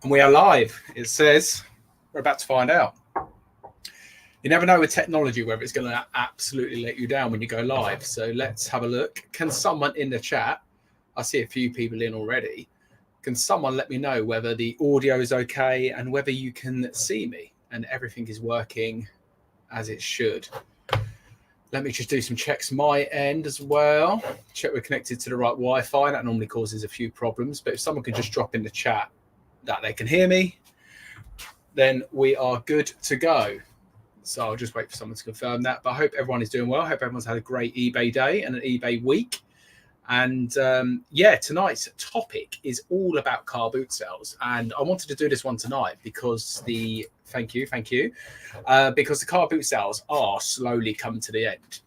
And we are live. It says we're about to find out. You never know with technology whether it's going to absolutely let you down when you go live. So let's have a look. Can someone in the chat, I see a few people in already, can someone let me know whether the audio is okay and whether you can see me and everything is working as it should? Let me just do some checks my end as well. Check we're connected to the right Wi-Fi. That normally causes a few problems. But if someone could just drop in the chat that they can hear me, then we are good to go. So I'll just wait for someone to confirm that. But I hope everyone is doing well. I hope everyone's had a great eBay day and an eBay week. And tonight's topic is all about car boot sales. And I wanted to do this one tonight because thank you, because the car boot sales are slowly coming to the end.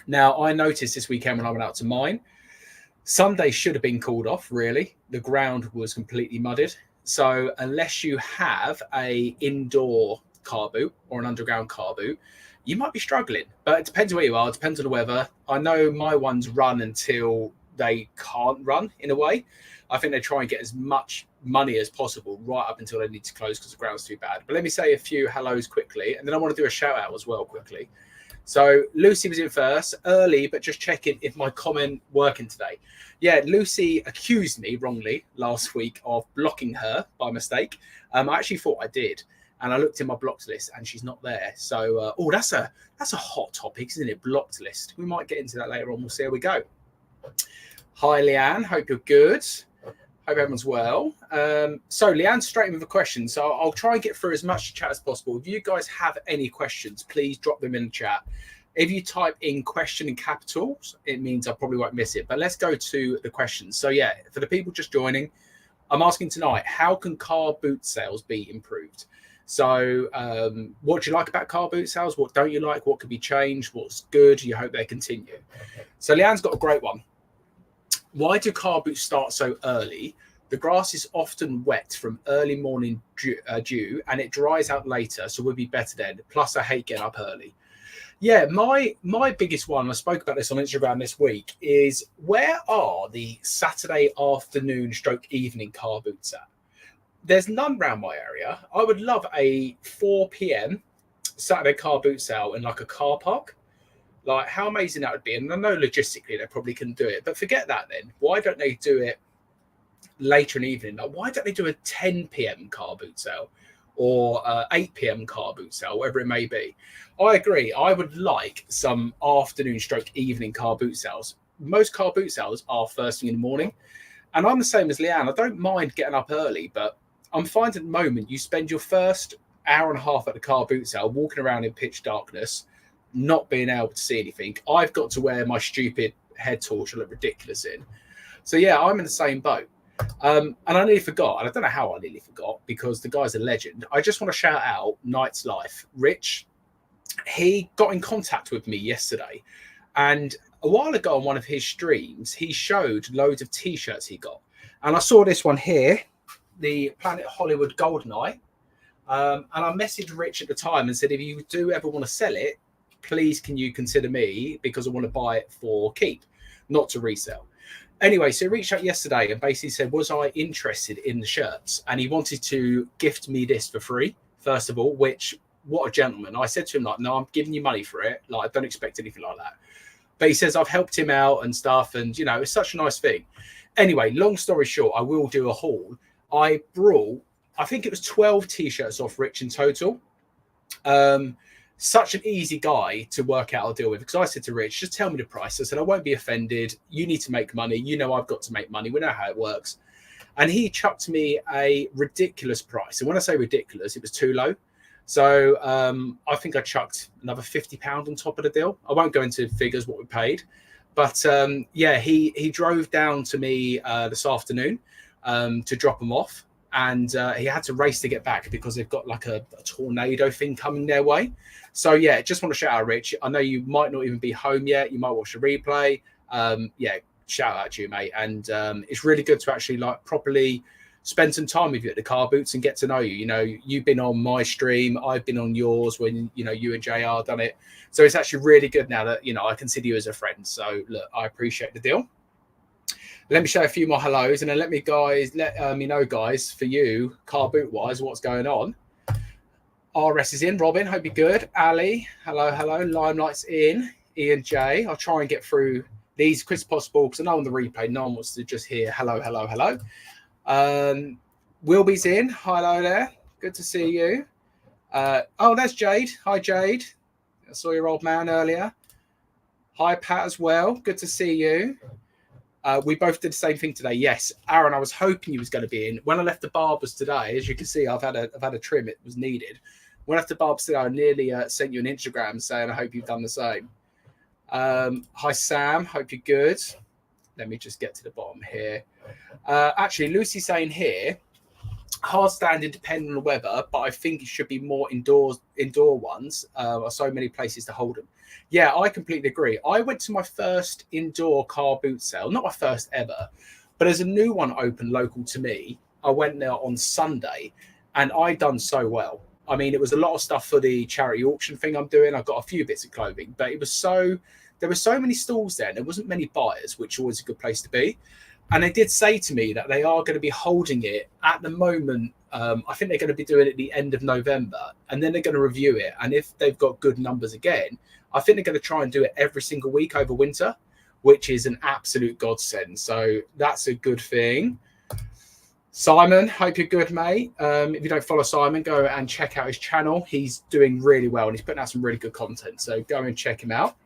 Now, I noticed this weekend when I went out to mine, Sunday should have been called off, really. The ground was completely mudded. So unless you have a indoor car boot or an underground car boot, you might be struggling. But it depends where you are. It depends on the weather. I know my ones run until they can't run, in a way. I think they try and get as much money as possible right up until they need to close because the ground's too bad. But let me say a few hellos quickly, and then I want to do a shout out as well quickly. So Lucy was in first, early, but just checking if my comment working today. Yeah, Lucy accused me wrongly last week of blocking her by mistake. I actually thought I did, and I looked in my blocked list, and she's not there. So, that's a hot topic, isn't it? Blocked list. We might get into that later on. We'll see how we go. Hi, Leanne. Hope you're good. Hope everyone's well. So Leanne's straight in with a question. So I'll try and get through as much chat as possible. If you guys have any questions, please drop them in the chat. If you type in question in capitals, it means I probably won't miss it. But let's go to the questions. So yeah, for the people just joining, I'm asking tonight, how can car boot sales be improved? So what do you like about car boot sales? What don't you like? What could be changed? What's good? You hope they continue. So Leanne's got a great one. Why do car boots start so early? The grass is often wet from early morning dew and it dries out later, so we'll be better then. Plus, I hate getting up early. Yeah, my biggest one, I spoke about this on Instagram this week, is where are the Saturday afternoon / evening car boots at? There's none around my area. I would love a 4 p.m. Saturday car boot sale in like a car park. Like, how amazing that would be. And I know logistically they probably couldn't do it, but forget that then. Why don't they do it later in the evening? Like, why don't they do a 10 p.m. car boot sale or 8 p.m. car boot sale, whatever it may be? I agree. I would like some afternoon / evening car boot sales. Most car boot sales are first thing in the morning. And I'm the same as Leanne. I don't mind getting up early, but I'm finding at the moment you spend your first hour and a half at the car boot sale walking around in pitch darkness, not being able to see anything. I've got to wear my stupid head torch I look ridiculous in. So yeah, I'm in the same boat. And I nearly forgot, and I don't know how I nearly forgot because the guy's a legend. I just want to shout out Knight's Life. Rich, he got in contact with me yesterday, and a while ago on one of his streams, he showed loads of t-shirts he got. And I saw this one here, the Planet Hollywood Goldeneye. And I messaged Rich at the time and said, if you do ever want to sell it, please can you consider me, because I want to buy it for keep, not to resell. Anyway, so he reached out yesterday and basically said, was I interested in the shirts? And he wanted to gift me this for free, first of all, which, what a gentleman. I said to him, like, no, I'm giving you money for it. Like, I don't expect anything like that. But he says, I've helped him out and stuff. And, you know, it's such a nice thing. Anyway, long story short, I will do a haul. I brought, I think it was 12 t-shirts off Rich in total. Such an easy guy to work out a deal with, because I said to Rich, just tell me the price. I said, I won't be offended. You need to make money. You know, I've got to make money. We know how it works. And he chucked me a ridiculous price. And when I say ridiculous, it was too low. So I think I chucked another £50 on top of the deal. I won't go into figures what we paid. But yeah, he drove down to me this afternoon to drop them off. And he had to race to get back because they've got like a tornado thing coming their way. So, yeah, just want to shout out, Rich. I know you might not even be home yet. You might watch the replay. Yeah, shout out to you, mate. And it's really good to actually like properly spend some time with you at the car boots and get to know you. You know, you've been on my stream. I've been on yours when, you know, you and JR done it. So it's actually really good now that, you know, I consider you as a friend. So, look, I appreciate the deal. Let me show a few more hellos, and then let me know, guys, for you, car boot wise, what's going on. RS is in. Robin, hope you're good. Ali, hello. Limelight's in. Ian J. I'll try and get through these as quick as possible because I know on the replay, no one wants to just hear hello. Wilby's in. Hello there. Good to see you. There's Jade. Hi, Jade. I saw your old man earlier. Hi, Pat, as well. Good to see you. We both did the same thing today. Yes, Aaron, I was hoping you was going to be in. When I left the barbers today, as you can see, I've had a trim. It was needed. When I left the barbers today, I nearly sent you an Instagram saying I hope you've done the same. Hi, Sam. Hope you're good. Let me just get to the bottom here. Actually, Lucy's saying here, hard standing depending on the weather, but I think it should be more indoor ones. So many places to hold them. Yeah, I completely agree. I went to my first indoor car boot sale, not my first ever, but there's a new one open local to me. I went there on Sunday and I done so well. I mean, it was a lot of stuff for the charity auction thing I'm doing. I got a few bits of clothing, but there were so many stalls there. And there wasn't many buyers, which is always a good place to be. And they did say to me that they are going to be holding it at the moment. I think they're going to be doing it at the end of November, and then they're going to review it. And if they've got good numbers again, I think they're going to try and do it every single week over winter, which is an absolute godsend. So that's a good thing. Simon, hope you're good, mate. If you don't follow Simon, go and check out his channel. He's doing really well, and he's putting out some really good content. So go and check him out.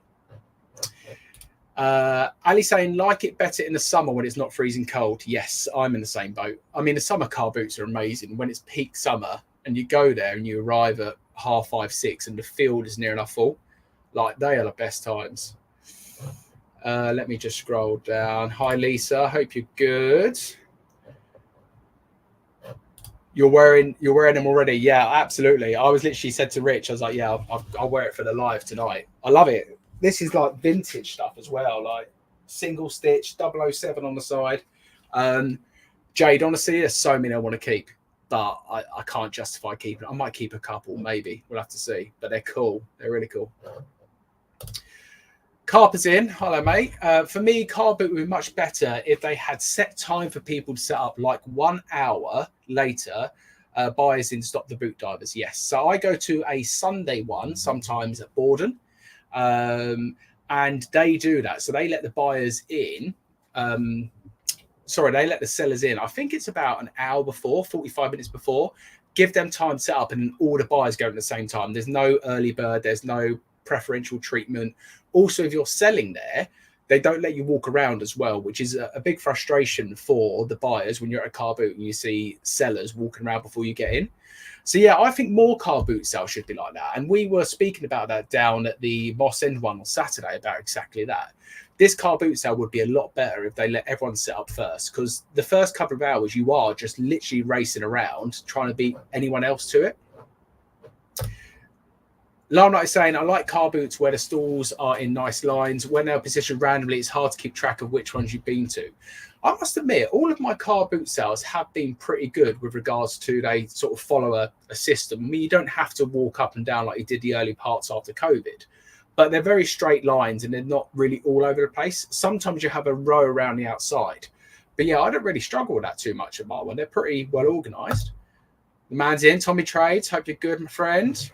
Ali saying, like it better in the summer when it's not freezing cold. Yes, I'm in the same boat. I mean, the summer car boots are amazing. When it's peak summer and you go there and you arrive at 5:30, 6 and the field is near enough full, like they are the best times. Let me just scroll down. Hi, Lisa. Hope you're good. You're wearing them already? Yeah, absolutely. I was literally said to Rich, I was like, yeah, I'll wear it for the live tonight. I love it. This is like vintage stuff as well, like single stitch, 007 on the side. Jade, honestly, there's so many I want to keep, but I can't justify keeping it. I might keep a couple, maybe. We'll have to see. But they're cool. They're really cool. Carper's in. Hello, mate. For me, car boot would be much better if they had set time for people to set up, like 1 hour later. Buyers in Stop the Boot Divers. Yes. So I go to a Sunday one, sometimes at Borden. And they do that. So they let the buyers in. They let the sellers in. I think it's about an hour before, 45 minutes before. Give them time to set up, and all the buyers go at the same time. There's no early bird. There's no preferential treatment. Also, if you're selling there, they don't let you walk around as well, which is a big frustration for the buyers when you're at a car boot and you see sellers walking around before you get in. So, yeah, I think more car boot sales should be like that. And we were speaking about that down at the Moss End one on Saturday about exactly that. This car boot sale would be a lot better if they let everyone set up first, because the first couple of hours you are just literally racing around trying to beat anyone else to it. Limelight is saying, I like car boots where the stalls are in nice lines. When they're positioned randomly, it's hard to keep track of which ones you've been to. I must admit, all of my car boot sales have been pretty good with regards to they sort of follow a system. I mean, you don't have to walk up and down like you did the early parts after COVID, but they're very straight lines and they're not really all over the place. Sometimes you have a row around the outside. But yeah, I don't really struggle with that too much at my one. They're pretty well organised. The man's in. Tommy Trades, hope you're good, my friend.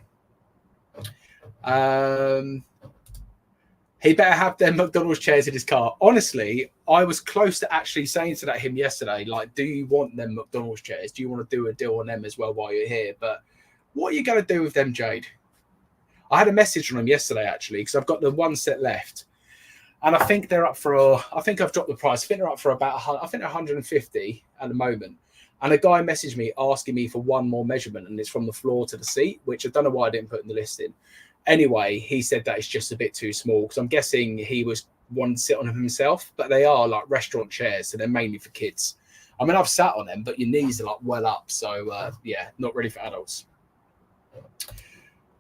He better have them McDonald's chairs in his car. Honestly, I was close to actually saying to him yesterday, like, do you want them McDonald's chairs? Do you want to do a deal on them as well while you're here? But what are you going to do with them, Jade? I had a message from him yesterday, actually, because I've got the one set left. And I think they're up for, I think I've dropped the price. I think they're up for about, I think they're 150 at the moment. And a guy messaged me asking me for one more measurement, and it's from the floor to the seat, which I don't know why I didn't put in the listing. Anyway, he said that it's just a bit too small, because I'm guessing he was one to sit on them himself, but they are like restaurant chairs, so they're mainly for kids. I mean, I've sat on them, but your knees are like well up. So yeah, not really for adults.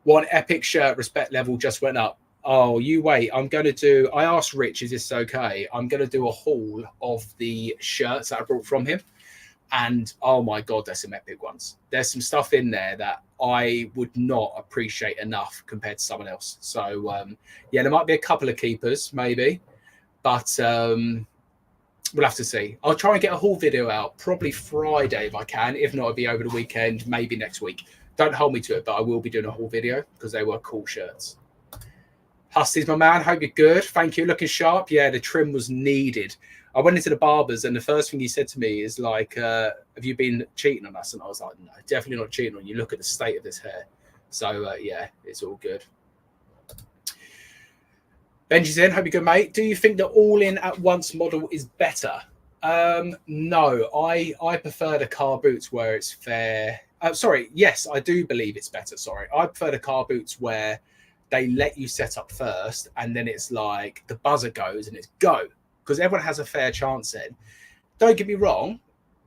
One epic shirt respect level just went up. Oh, you wait. I asked Rich, is this okay? I'm going to do a haul of the shirts that I brought from him. And oh my God, there's some epic ones. There's some stuff in there that I would not appreciate enough compared to someone else. So yeah, there might be a couple of keepers maybe, but we'll have to see. I'll try and get a haul video out probably Friday if I can. If not, it'll be over the weekend, maybe next week. Don't hold me to it, but I will be doing a haul video because they were cool shirts. Husty's my man. Hope you're good. Thank you. Looking sharp. Yeah, the trim was needed. I went into the barber's and the first thing he said to me is like, have you been cheating on us? And I was like, no, definitely not cheating on you. Look at the state of this hair. So, yeah, it's all good. Benji's in. Hope you're good, mate. Do you think the all-in at once model is better? No, I prefer the car boots where it's fair. Sorry, yes, I do believe it's better. Sorry, I prefer the car boots where they let you set up first and then it's like the buzzer goes and it's go, because everyone has a fair chance then. Don't get me wrong.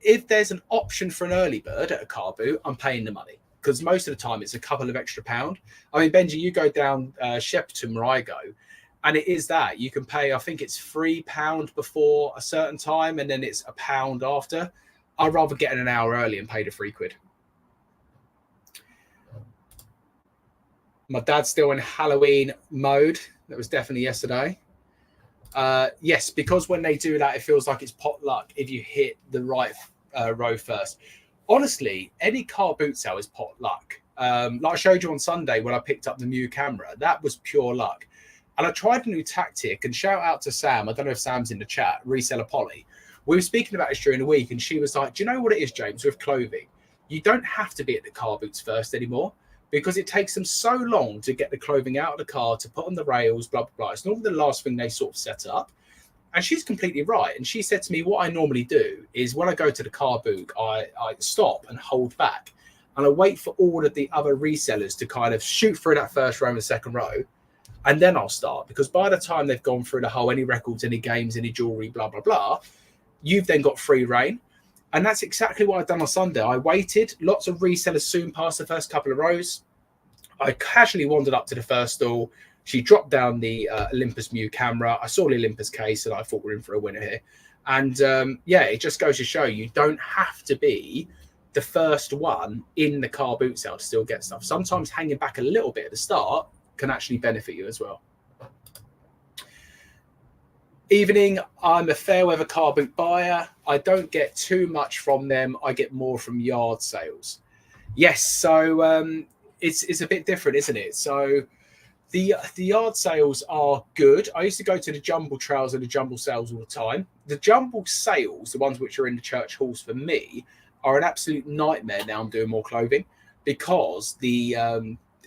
If there's an option for an early bird at a car boot, I'm paying the money because most of the time it's a couple of extra pound. I mean, Benji, you go down Shepperton where I go, and it is that you can pay, I think it's £3 before a certain time and then it's £1 after. I'd rather get in an hour early and pay the £3. My dad's still in Halloween mode. That was definitely yesterday. Yes, because when they do that, it feels like it's pot luck if you hit the right row first. Honestly, any car boot sale is pot luck. Like I showed you on Sunday when I picked up the new camera, that was pure luck. And I tried a new tactic, and shout out to Sam. I don't know if Sam's in the chat, Reseller Polly. We were speaking about this during the week, and she was like, do you know what it is, James, with clothing? You don't have to be at the car boots first anymore because it takes them so long to get the clothing out of the car, to put on the rails, blah, blah, blah. It's normally the last thing they sort of set up. And she's completely right. And she said to me, what I normally do is when I go to the car boot, I stop and hold back. And I wait for all of the other resellers to kind of shoot through that first row and the second row. And then I'll start, because by the time they've gone through the whole, any records, any games, any jewelry, blah, blah, blah, you've then got free reign. And that's exactly what I've done on Sunday. I waited. Lots of resellers soon passed the first couple of rows. I casually wandered up to the first stall. She dropped down the Olympus Mew camera. I saw the Olympus case and I thought we're in for a winner here. And yeah, it just goes to show you don't have to be the first one in the car boot sale to still get stuff. Sometimes hanging back a little bit at the start can actually benefit you as well. Evening, I'm a fair weather car boot buyer. I don't get too much from them. I get more from yard sales. Yes, so it's a bit different, isn't it? So the yard sales are good. I used to go to the jumble trails and the jumble sales all the time. The jumble sales, the ones which are in the church halls for me, are an absolute nightmare now I'm doing more clothing, because the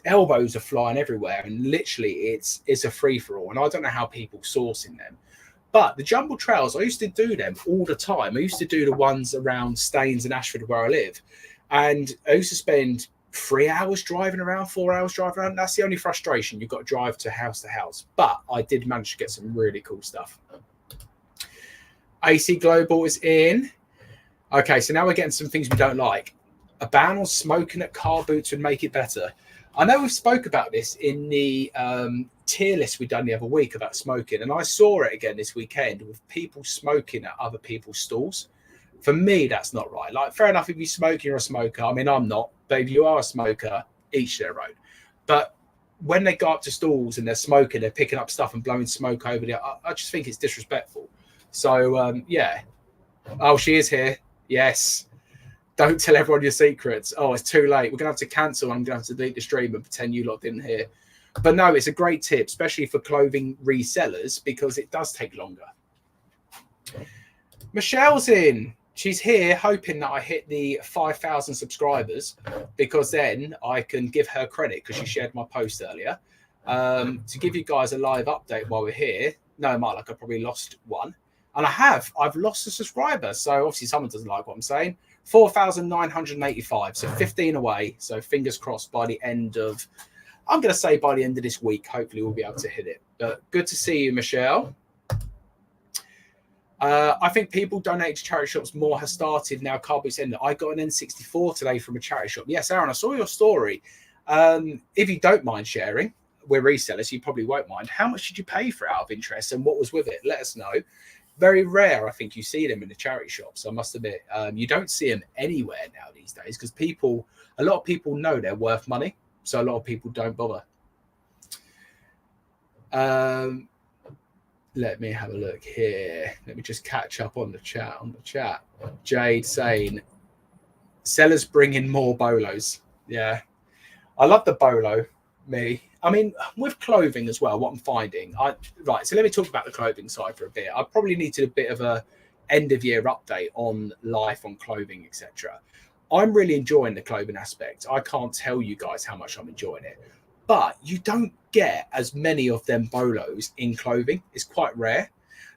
elbows are flying everywhere and literally it's a free-for-all, and I don't know how people source in them. But the jumble trails, I used to do them all the time. I used to do the ones around Staines and Ashford where I live, and I used to spend 3 hours driving around, 4 hours driving around. That's the only frustration. You've got to drive to house, but I did manage to get some really cool stuff. AC Global is in. Okay, so now we're getting some things we don't like. A ban on smoking at car boots would make it better. I know we've spoke about this in the tier list we done the other week about smoking, and I saw it again this weekend with people smoking at other people's stalls. For me, that's not right. Like, fair enough, if you smoke, you're a smoker. I mean, I'm not, but if you are a smoker, each their own. But when they go up to stalls and they're smoking, they're picking up stuff and blowing smoke over there, I just think it's disrespectful. So, yeah. Oh, she is here. Yes. Don't tell everyone your secrets. Oh, it's too late. We're going to have to cancel. I'm going to have to delete the stream and pretend you lot didn't hear. But no, it's a great tip, especially for clothing resellers, because it does take longer. Michelle's in. She's here hoping that I hit the 5,000 subscribers, because then I can give her credit because she shared my post earlier. To give you guys a live update while we're here. No, Mark, I probably lost one. And I've lost a subscriber. So obviously someone doesn't like what I'm saying. 4,985. So 15 away. So fingers crossed by the end of, I'm going to say by the end of this week, hopefully we'll be able to hit it. But good to see you, Michelle. I think people donate to charity shops more has started now. Car boots end. I got an N64 today from a charity shop. Yes, Aaron, I saw your story. If you don't mind sharing, we're resellers, so you probably won't mind. How much did you pay for it out of interest, and what was with it? Let us know. Very rare, I think, you see them in the charity shops. I must admit, you don't see them anywhere now these days because a lot of people know they're worth money, so a lot of people don't bother. Let me have a look here. Let me just catch up on the chat. Jade saying, sellers bring in more bolos. Yeah. I love the bolo, me. I mean, with clothing as well, what I'm finding. Right, so let me talk about the clothing side for a bit. I probably needed a bit of a end of year update on life on clothing, etc. I'm really enjoying the clothing aspect. I can't tell you guys how much I'm enjoying it. But you don't get as many of them bolos in clothing. It's quite rare.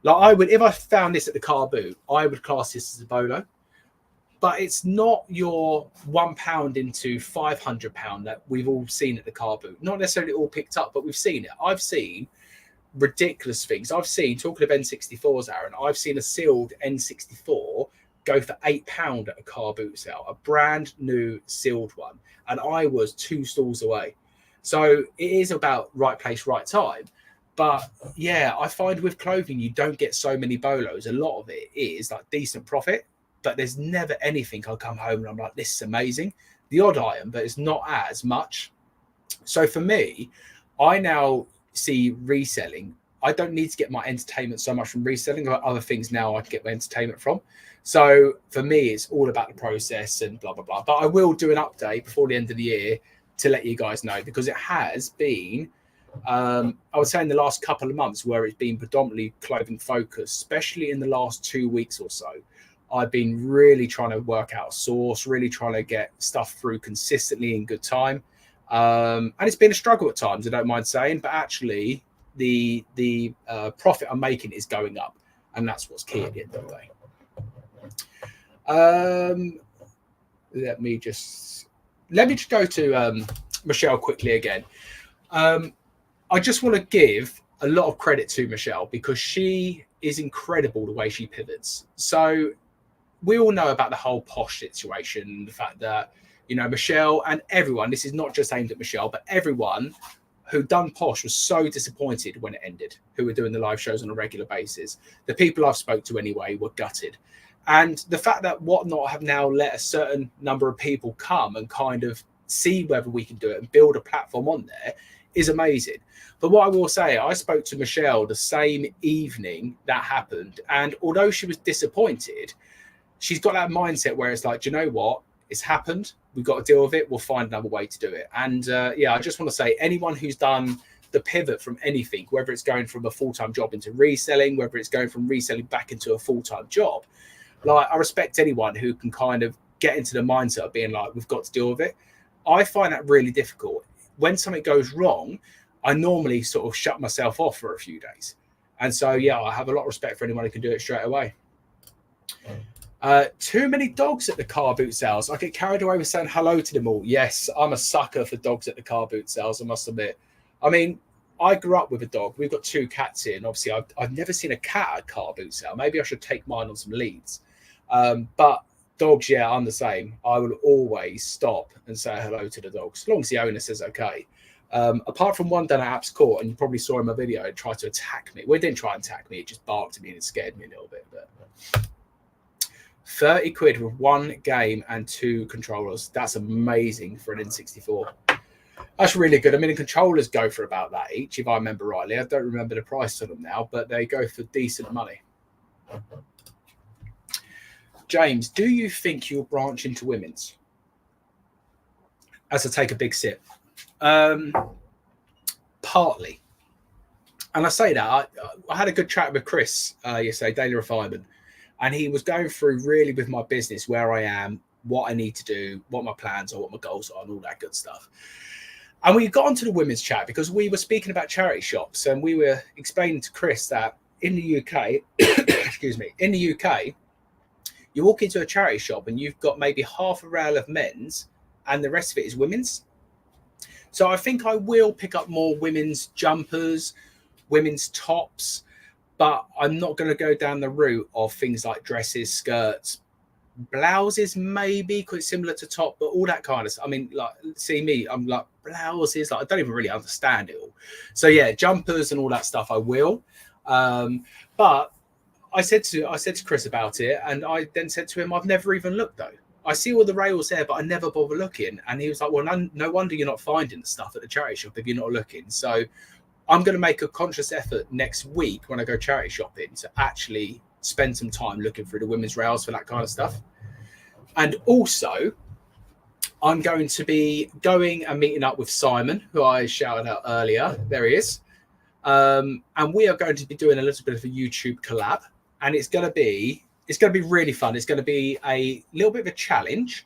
Like I would, if I found this at the car boot, I would class this as a bolo. But it's not your £1 into £500 that we've all seen at the car boot. Not necessarily all picked up, but we've seen it. I've seen ridiculous things. I've seen, talking of N64s, Aaron, I've seen a sealed N64 go for £8 at a car boot sale, a brand new sealed one. And I was 2 stalls away. So it is about right place, right time. But yeah, I find with clothing, you don't get so many bolos. A lot of it is like decent profit, but there's never anything I'll come home and I'm like, this is amazing. The odd item, but it's not as much. So for me, I now see reselling. I don't need to get my entertainment so much from reselling. I've got other things now I can get my entertainment from. So for me, it's all about the process and blah, blah, blah. But I will do an update before the end of the year to let you guys know, because it has been, I would say in the last couple of months where it's been predominantly clothing focused, especially in the last 2 weeks or so. I've been really trying to work out a source, really trying to get stuff through consistently in good time. And it's been a struggle at times, I don't mind saying, but actually the profit I'm making is going up. And that's what's key at the end of the day. Let me just go to Michelle quickly again. I just want to give a lot of credit to Michelle because she is incredible the way she pivots. So we all know about the whole Posh situation, the fact that, you know, Michelle and everyone, this is not just aimed at Michelle, but everyone who done Posh was so disappointed when it ended, who were doing the live shows on a regular basis. The people I've spoke to anyway were gutted. And the fact that Whatnot have now let a certain number of people come and kind of see whether we can do it and build a platform on there is amazing. But what I will say, I spoke to Michelle the same evening that happened. And although she was disappointed, she's got that mindset where it's like, do you know what? It's happened. We've got to deal with it. We'll find another way to do it. And yeah, I just want to say anyone who's done the pivot from anything, whether it's going from a full-time job into reselling, whether it's going from reselling back into a full-time job, like I respect anyone who can kind of get into the mindset of being like, we've got to deal with it. I find that really difficult. When something goes wrong, I normally sort of shut myself off for a few days. And so, yeah, I have a lot of respect for anyone who can do it straight away. Too many dogs at the car boot sales. I get carried away with saying hello to them all. Yes, I'm a sucker for dogs at the car boot sales, I must admit. I mean, I grew up with a dog. We've got 2 cats here. And obviously, I've never seen a cat at a car boot sale. Maybe I should take mine on some leads. But dogs, yeah, I'm the same. I will always stop and say hello to the dogs, as long as the owner says okay. Apart from one done at Apps Court, and you probably saw in my video, it tried to attack me. Well, it didn't try and attack me. It just barked at me and it scared me a little bit. But 30 quid with 1 game and 2 controllers. That's amazing for an N64. That's really good. I mean, the controllers go for about that each, if I remember rightly. I don't remember the price of them now, but they go for decent money. James, do you think you'll branch into women's? As I take a big sip. Partly. And I say that, I had a good chat with Chris yesterday, Daily Refinement, and he was going through really with my business, where I am, what I need to do, what my plans are, what my goals are, and all that good stuff. And we got onto the women's chat because we were speaking about charity shops, and we were explaining to Chris that in the UK, excuse me, in the UK, you walk into a charity shop and you've got maybe half a rail of men's and the rest of it is women's. So I think I will pick up more women's jumpers, women's tops, but I'm not going to go down the route of things like dresses, skirts, blouses, maybe, because it's similar to top, but all that kind of stuff. I mean, like, see me, I'm like, blouses, like, I don't even really understand it all. So yeah, jumpers and all that stuff I will. But I said to Chris about it, and I then said to him, I've never even looked though. I see all the rails there, but I never bother looking. And he was like, well, no wonder you're not finding the stuff at the charity shop if you're not looking. So I'm going to make a conscious effort next week when I go charity shopping to actually spend some time looking through the women's rails for that kind of stuff. And also, I'm going to be going and meeting up with Simon, who I shouted out earlier. There he is. And we are going to be doing a little bit of a YouTube collab, and it's going to be really fun. It's going to be a little bit of a challenge,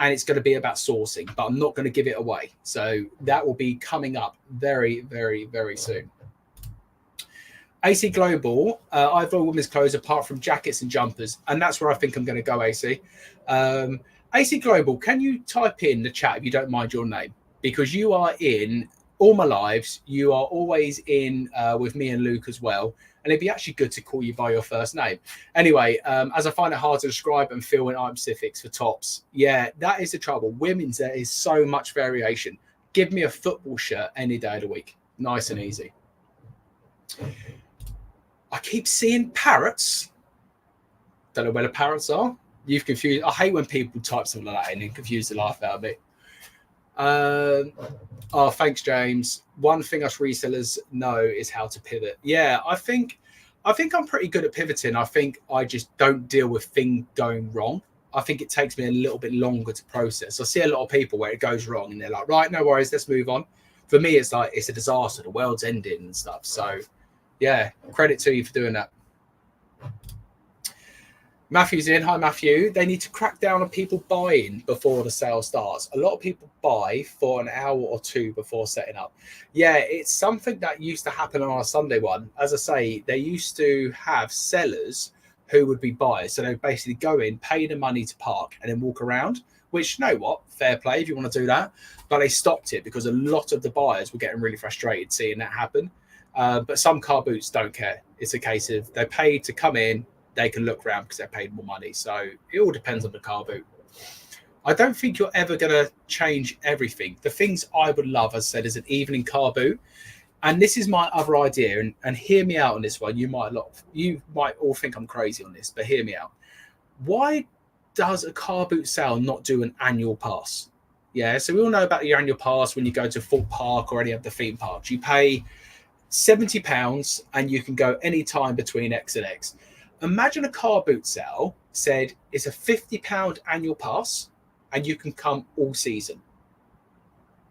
and it's going to be about sourcing, but I'm not going to give it away. So that will be coming up very, very, very soon. AC Global, I have all women's clothes apart from jackets and jumpers, and that's where I think I'm going to go, AC. AC Global, can you type in the chat if you don't mind your name? Because you are in all my lives. You are always in with me and Luke as well. And it'd be actually good to call you by your first name. Anyway, as I find it hard to describe and fill in item specifics for tops. Yeah, that is the trouble. Women's, there is so much variation. Give me a football shirt any day of the week. Nice and easy. I keep seeing parrots. Don't know where the parrots are. You've confused. I hate when people type something like that in and confuse the life out of me. Oh, thanks, James. One thing us resellers know is how to pivot. Yeah, I think I'm pretty good at pivoting. I think I just don't deal with things going wrong. I think it takes me a little bit longer to process. I see a lot of people where it goes wrong and they're like, right, no worries, let's move on. For me, it's like, it's a disaster. The world's ending and stuff. So yeah, credit to you for doing that. Matthew's in. Hi, Matthew. They need to crack down on people buying before the sale starts. A lot of people buy for an hour or two before setting up. Yeah, it's something that used to happen on our Sunday one. As I say, they used to have sellers who would be buyers. So they'd basically go in, pay the money to park, and then walk around, which, you know what, fair play if you want to do that. But they stopped it because a lot of the buyers were getting really frustrated seeing that happen. But some car boots don't care. It's a case of they paid to come in, they can look around because they're paid more money. So it all depends on the car boot. I don't think you're ever going to change everything. The things I would love, as I said, is an evening car boot. And this is my other idea. And hear me out on this one. You might all think I'm crazy on this, but hear me out. Why does a car boot sale not do an annual pass? Yeah, so we all know about your annual pass when you go to Fort Park or any of the theme parks. You pay £70 and you can go anytime between X and X. Imagine a car boot sale said it's a £50 annual pass and you can come all season.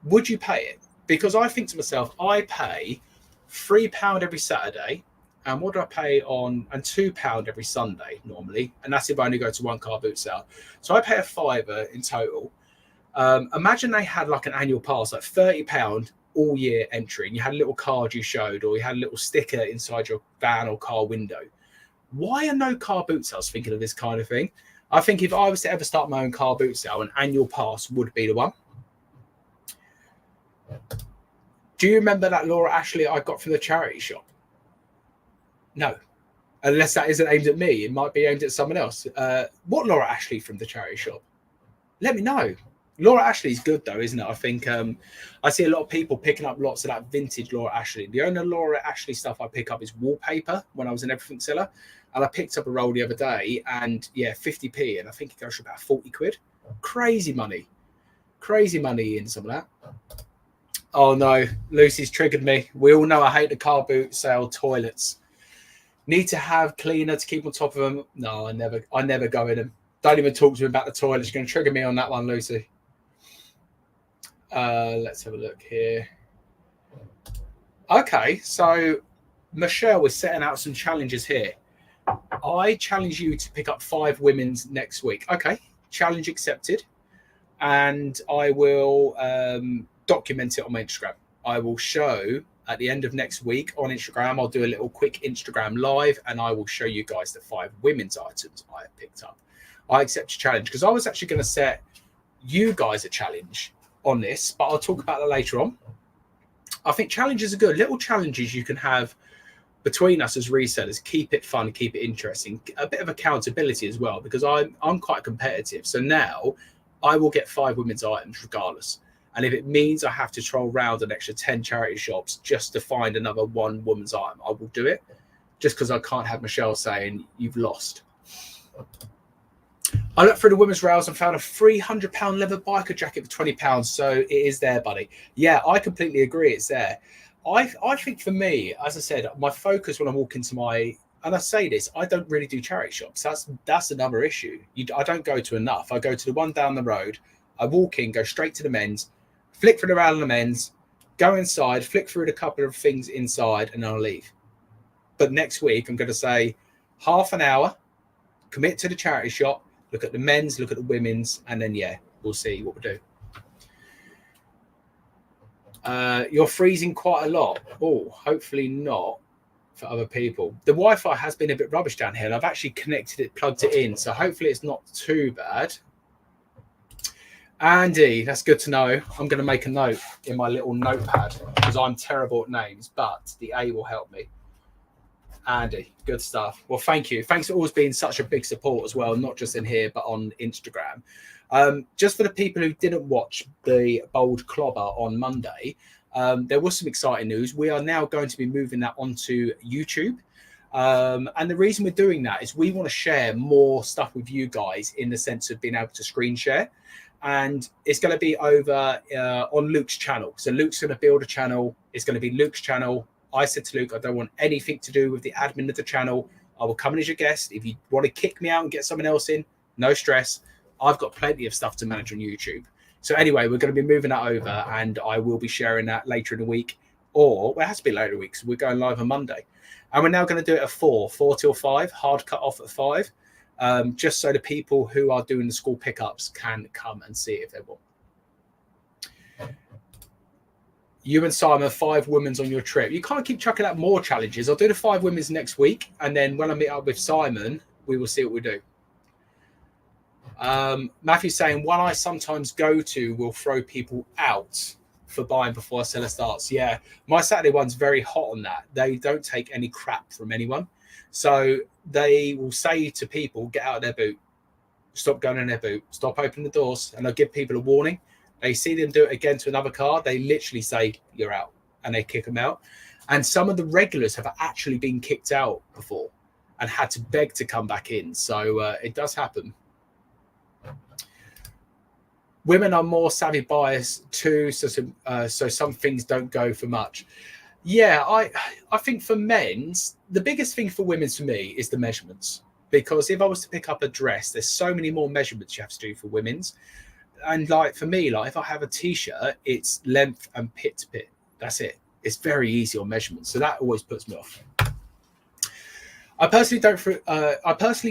Would you pay it? Because I think to myself, I pay £3 every Saturday. And what do I pay on? And £2 every Sunday normally. And that's if I only go to one car boot sale. So I pay a £5 in total. Imagine they had like an annual pass, like £30 all year entry. And you had a little card you showed, or you had a little sticker inside your van or car window. Why are no car boot sales thinking of this kind of thing? I think if I was to ever start my own car boot sale, an annual pass would be the one. Do you remember that Laura Ashley I got from the charity shop? No. Unless that isn't aimed at me. It might be aimed at someone else. What Laura Ashley from the charity shop? Let me know. Laura Ashley's good though, isn't it? I think I see a lot of people picking up lots of that vintage Laura Ashley. The only Laura Ashley stuff I pick up is wallpaper when I was in Everything Seller. And I picked up a roll the other day and yeah, 50p. And I think it goes for about 40 quid. Crazy money. Crazy money in some of that. Oh no, Lucy's triggered me. We all know I hate the car boot sale toilets. Need to have cleaner to keep on top of them. No, I never go in them. Don't even talk to me about the toilets. You're going to trigger me on that one, Lucy. Let's have a look here. Okay, so Michelle was setting out some challenges here. I challenge you to pick up 5 women's next week. Okay, challenge accepted. And I will document it on my Instagram. I will show at the end of next week on Instagram. I'll do a little quick Instagram live and I will show you guys the 5 women's items I have picked up. I accept your challenge because I was actually going to set you guys a challenge on this, but I'll talk about that later on. I think challenges are good. Little challenges you can have between us as resellers. Keep it fun, keep it interesting. A bit of accountability as well, because I'm quite competitive. So now I will get 5 women's items regardless. And if it means I have to troll around an extra 10 charity shops just to find another 1 woman's item, I will do it. Just because I can't have Michelle saying you've lost. I looked through the women's rails and found a £300 leather biker jacket for £20. So it is there, buddy. Yeah, I completely agree. It's there. I think for me, as I said, my focus when I walk into my, and I say this, I don't really do charity shops. That's another issue. I don't go to enough. I go to the one down the road. I walk in, go straight to the men's, flick through the round of the men's, go inside, flick through a couple of things inside, and then I'll leave. But next week, I'm going to say half an hour, commit to the charity shop, look at the men's, look at the women's, and then, yeah, we'll see what we do. You're freezing quite a lot. Oh, hopefully not for other people. The Wi-Fi has been a bit rubbish down here, and I've actually connected it, plugged it in, so hopefully it's not too bad. Andy, that's good to know. I'm going to make a note in my little notepad because I'm terrible at names, but the A will help me. Andy, good stuff. Well, thank you. Thanks for always being such a big support as well, not just in here, but on Instagram. Just for the people who didn't watch the Bold Clobber on Monday, there was some exciting news. We are now going to be moving that onto YouTube. And the reason we're doing that is we want to share more stuff with you guys in the sense of being able to screen share. And it's going to be over on Luke's channel. So Luke's going to build a channel. It's going to be Luke's channel. I said to Luke, I don't want anything to do with the admin of the channel. I will come in as your guest. If you want to kick me out and get someone else in, no stress. I've got plenty of stuff to manage on YouTube. So anyway, we're going to be moving that over, and I will be sharing that later in the week. Or, well, it has to be later in the week, so we're going live on Monday. And we're now going to do it at 4 till 5, hard cut off at 5, just so the people who are doing the school pickups can come and see it if they want. You and Simon, 5 women's on your trip. You can't keep chucking out more challenges. I'll do the 5 women's next week, and then when I meet up with Simon, we will see what we do. Matthew's saying, one I sometimes go to will throw people out for buying before a seller starts. Yeah, my Saturday one's very hot on that. They don't take any crap from anyone. So they will say to people, get out of their boot, stop going in their boot, stop opening the doors, and they'll give people a warning. They see them do it again to another car, they literally say, you're out, and they kick them out. And some of the regulars have actually been kicked out before and had to beg to come back in. So it does happen. Women are more savvy buyers too, so some things don't go for much. Yeah, I think for men's, the biggest thing for women's for me is the measurements. Because if I was to pick up a dress, there's so many more measurements you have to do for women's. And like for me, like if I have a t-shirt, it's length and pit to pit. That's it. It's very easy on measurements. So that always puts me off. I personally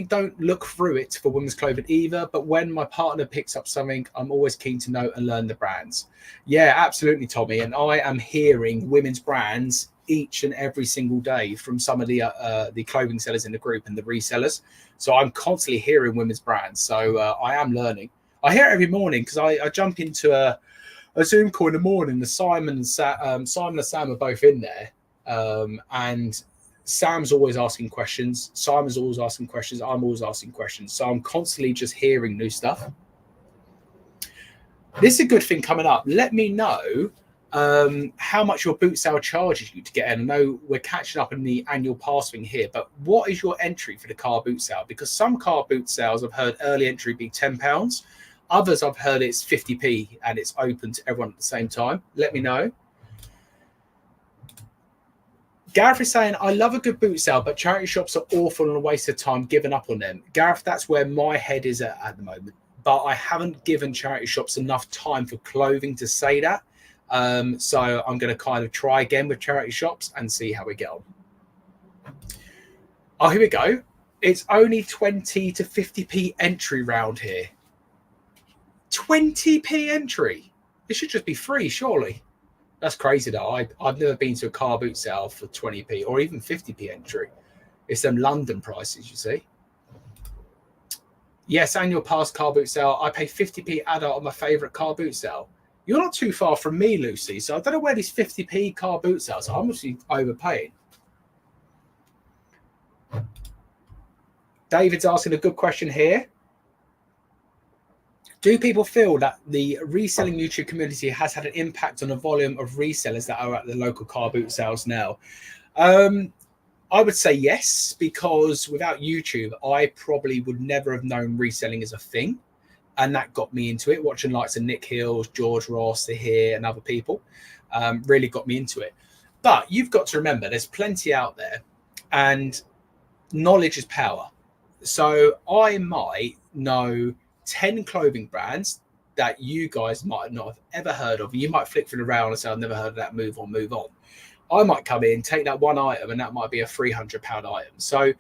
don't look through it for women's clothing either, but when my partner picks up something, I'm always keen to know and learn the brands. Yeah, absolutely, Tommy. And I am hearing women's brands each and every single day from some of the clothing sellers in the group and the resellers. So I'm constantly hearing women's brands. So I am learning. I hear it every morning because I jump into a Zoom call in the morning. The Simon and Sam are both in there, and Sam's always asking questions. Simon's always asking questions. I'm always asking questions. So I'm constantly just hearing new stuff. This is a good thing coming up. Let me know how much your boot sale charges you to get in. I know we're catching up in the annual pass thing here, but what is your entry for the car boot sale? Because some car boot sales, I've heard early entry be £10. Others I've heard it's 50p and it's open to everyone at the same time. Let me know. Gareth is saying, I love a good boot sale, but charity shops are awful and a waste of time giving up on them. Gareth, that's where my head is at the moment. But I haven't given charity shops enough time for clothing to say that. So I'm going to kind of try again with charity shops and see how we get on. Oh, here we go. It's only 20 to 50p entry round here. 20p entry. It should just be free, surely. That's crazy though. I've never been to a car boot sale for 20p or even 50p entry. It's them London prices, you see. Yes, annual pass car boot sale. I pay 50p adult on my favourite car boot sale. You're not too far from me, Lucy. So I don't know where these 50p car boot sales are. I'm obviously overpaying. David's asking a good question here. Do people feel that the reselling YouTube community has had an impact on the volume of resellers that are at the local car boot sales now? I would say yes, because without YouTube, I probably would never have known reselling as a thing. And that got me into it, watching likes of Nick Hills, George Ross, here, and other people. Really got me into it. But you've got to remember, there's plenty out there, and knowledge is power. So I might know 10 clothing brands that you guys might not have ever heard of. You might flick through around and say, I've never heard of that, move on. I might come in, take that one item, and that might be a £300 item. So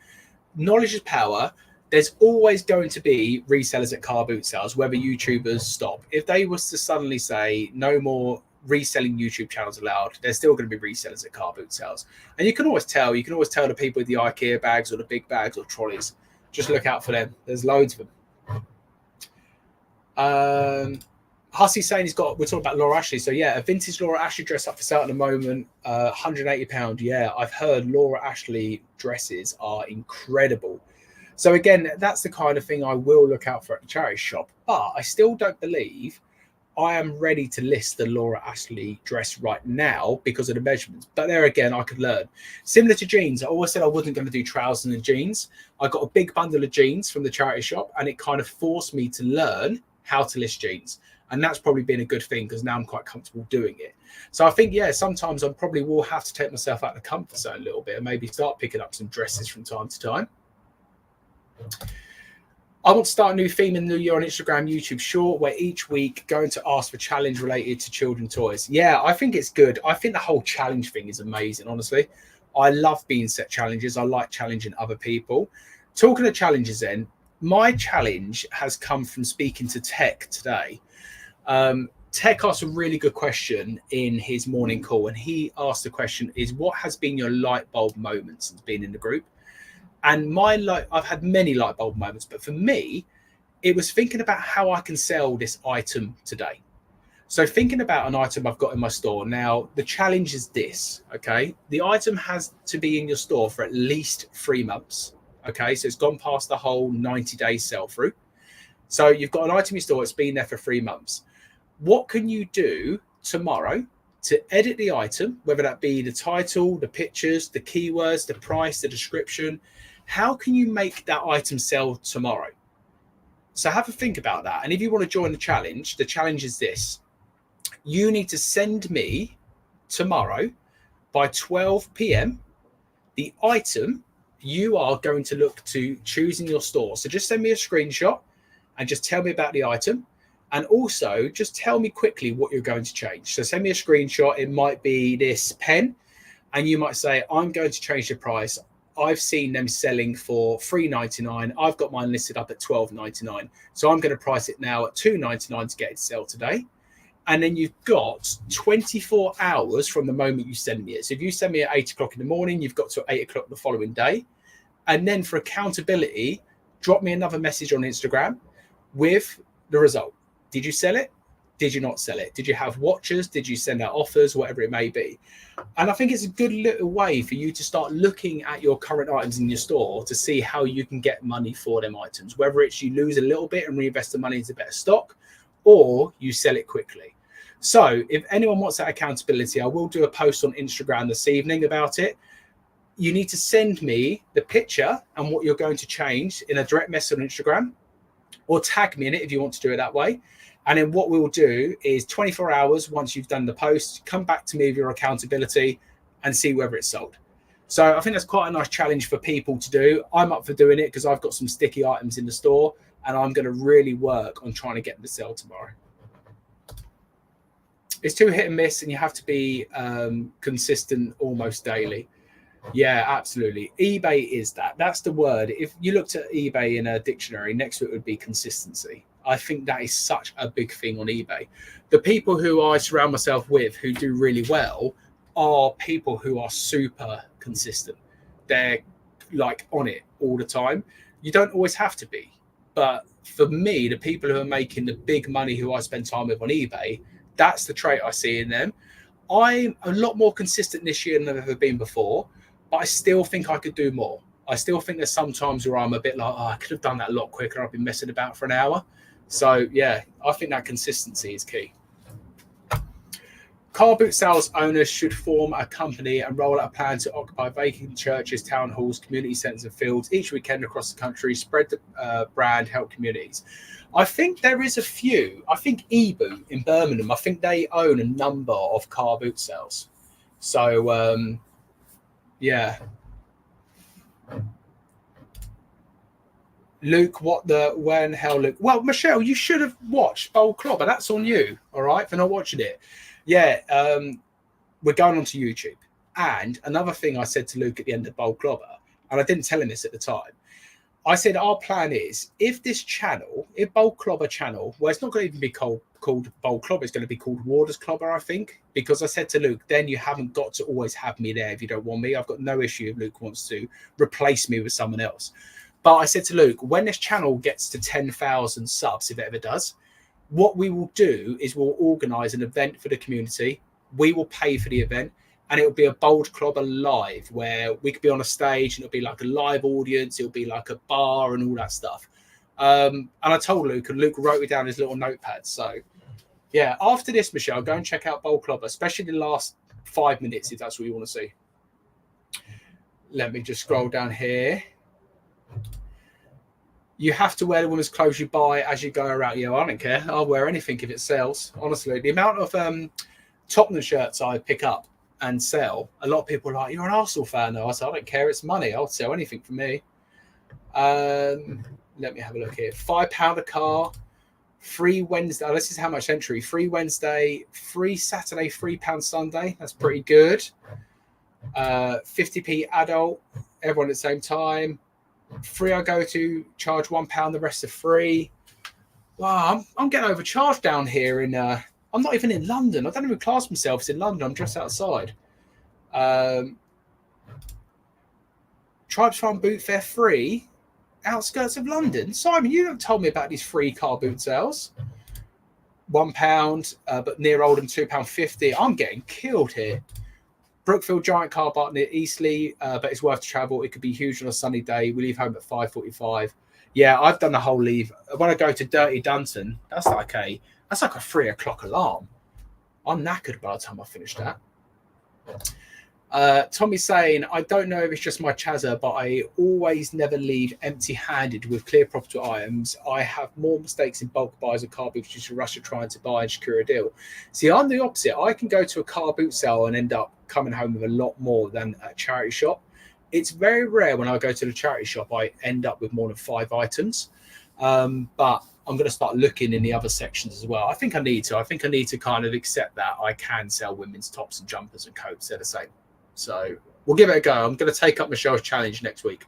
knowledge is power. There's always going to be resellers at car boot sales, whether YouTubers stop. If they was to suddenly say no more reselling YouTube channels allowed, there's still going to be resellers at car boot sales. And you can always tell the people with the IKEA bags or the big bags or trolleys. Just look out for them. There's loads of them. Hussey's saying we're talking about Laura Ashley. So yeah, a vintage Laura Ashley dress up for sale at the moment, £180. Yeah, I've heard Laura Ashley dresses are incredible. So again, that's the kind of thing I will look out for at the charity shop. But I still don't believe I am ready to list the Laura Ashley dress right now because of the measurements. But there again, I could learn. Similar to jeans, I always said I wasn't going to do trousers and jeans. I got a big bundle of jeans from the charity shop, and it kind of forced me to learn how to list jeans. And that's probably been a good thing because now I'm quite comfortable doing it. So I think, yeah, sometimes I probably will have to take myself out of the comfort zone a little bit and maybe start picking up some dresses from time to time. I want to start a new theme in the new year on Instagram, YouTube Short, where each week going to ask for challenge related to children toys. Yeah, I think it's good. I think the whole challenge thing is amazing, honestly. I love being set challenges. I like challenging other people. Talking of challenges then, my challenge has come from speaking to Tech today. Tech asked a really good question in his morning call, and he asked the question is, what has been your light bulb moment since being in the group? And I've had many light bulb moments, but for me, it was thinking about how I can sell this item today. So thinking about an item I've got in my store. Now, the challenge is this, okay? The item has to be in your store for at least 3 months, okay? So it's gone past the whole 90-day sell-through. So you've got an item in your store, it's been there for 3 months. What can you do tomorrow to edit the item, whether that be the title, the pictures, the keywords, the price, the description? How can you make that item sell tomorrow? So have a think about that. And if you want to join the challenge is this. You need to send me tomorrow by 12 p.m. the item you are going to look to choose in your store. So just send me a screenshot and just tell me about the item. And also just tell me quickly what you're going to change. So send me a screenshot. It might be this pen. And you might say, I'm going to change the price. I've seen them selling for $3.99. I've got mine listed up at $12.99. So I'm going to price it now at $2.99 to get it to sell today. And then you've got 24 hours from the moment you send me it. So if you send me at 8 o'clock in the morning, you've got to 8 o'clock the following day. And then for accountability, drop me another message on Instagram with the result. Did you sell it? Did you not sell it? Did you have watchers? Did you send out offers? Whatever it may be. And I think it's a good little way for you to start looking at your current items in your store to see how you can get money for them items, whether it's you lose a little bit and reinvest the money into better stock, or you sell it quickly. So if anyone wants that accountability, I will do a post on Instagram this evening about it. You need to send me the picture and what you're going to change in a direct message on Instagram, or tag me in it if you want to do it that way. And then what we will do is 24 hours once you've done the post, come back to me with your accountability and see whether it's sold. So I think that's quite a nice challenge for people to do. I'm up for doing it because I've got some sticky items in the store and I'm going to really work on trying to get them to sell tomorrow. It's too hit and miss and you have to be consistent almost daily. Yeah, absolutely. eBay is that. That's the word. If you looked at eBay in a dictionary, next to it would be consistency. I think that is such a big thing on eBay. The people who I surround myself with who do really well are people who are super consistent. They're like on it all the time. You don't always have to be. But for me, the people who are making the big money who I spend time with on eBay, that's the trait I see in them. I'm a lot more consistent this year than I've ever been before, but I still think I could do more. I still think there's some times where I'm a bit like, I could have done that a lot quicker. I've been messing about for an hour. So, yeah, I think that consistency is key. Car boot sales owners should form a company and roll out a plan to occupy vacant churches, town halls, community centres and fields each weekend across the country, spread the brand, help communities. I think there is a few. I think eBoot in Birmingham, I think they own a number of car boot sales. So yeah. Luke, when hell, Luke? Well, Michelle, you should have watched Bold Clobber. That's on you, all right, for not watching it. Yeah, we're going onto YouTube. And another thing I said to Luke at the end of Bold Clobber, and I didn't tell him this at the time, I said our plan is if this channel, if Bold Clobber channel, well, it's not going to even be called Bold Clobber, it's going to be called Warders Clobber, I think, because I said to Luke, then you haven't got to always have me there if you don't want me. I've got no issue if Luke wants to replace me with someone else. But I said to Luke, when this channel gets to 10,000 subs, if it ever does, what we will do is we'll organise an event for the community. We will pay for the event, and it'll be a Bold Clobber live where we could be on a stage and it'll be like a live audience. It'll be like a bar and all that stuff. And I told Luke, and Luke wrote it down in his little notepad. So, yeah, after this, Michelle, go and check out Bold Clobber, especially the last 5 minutes if that's what you want to see. Let me just scroll down here. You have to wear the women's clothes you buy as you go around. Yeah, I don't care. I'll wear anything if it sells. Honestly, the amount of Tottenham shirts I pick up and sell, a lot of people are like, "You're an Arsenal fan, though." I said, "I don't care. It's money. I'll sell anything for me." Let me have a look here. £5 a car, free Wednesday. Oh, this is how much entry. Free Wednesday, free Saturday, £3 Sunday. That's pretty good. 50p adult. Everyone at the same time. Free I go to, charge £1, the rest are free. Wow, I'm getting overcharged down here in I'm not even in London. I don't even class myself as in London. I'm just outside. Tribes Farm boot fair free, outskirts of London. Simon, you haven't told me about these free car boot sales. £1, but near Oldham £2.50. I'm getting killed here. Brookfield Giant Car Park near Eastleigh, but it's worth to travel. It could be huge on a sunny day. We leave home at 5:45. Yeah, I've done the whole leave. When I go to Dirty Dunton, that's like a 3 o'clock alarm. I'm knackered by the time I finish that. Tommy's saying, I don't know if it's just my chazza, but I always never leave empty-handed with clear profitable items. I have more mistakes in bulk buys of car boots due to rush of trying to buy and secure a deal. See, I'm the opposite. I can go to a car boot sale and end up coming home with a lot more than a charity shop. It's very rare when I go to the charity shop, I end up with more than 5 items. But I'm going to start looking in the other sections as well. I think I need to kind of accept that I can sell women's tops and jumpers and coats. They're the same. So we'll give it a go. I'm going to take up Michelle's challenge next week.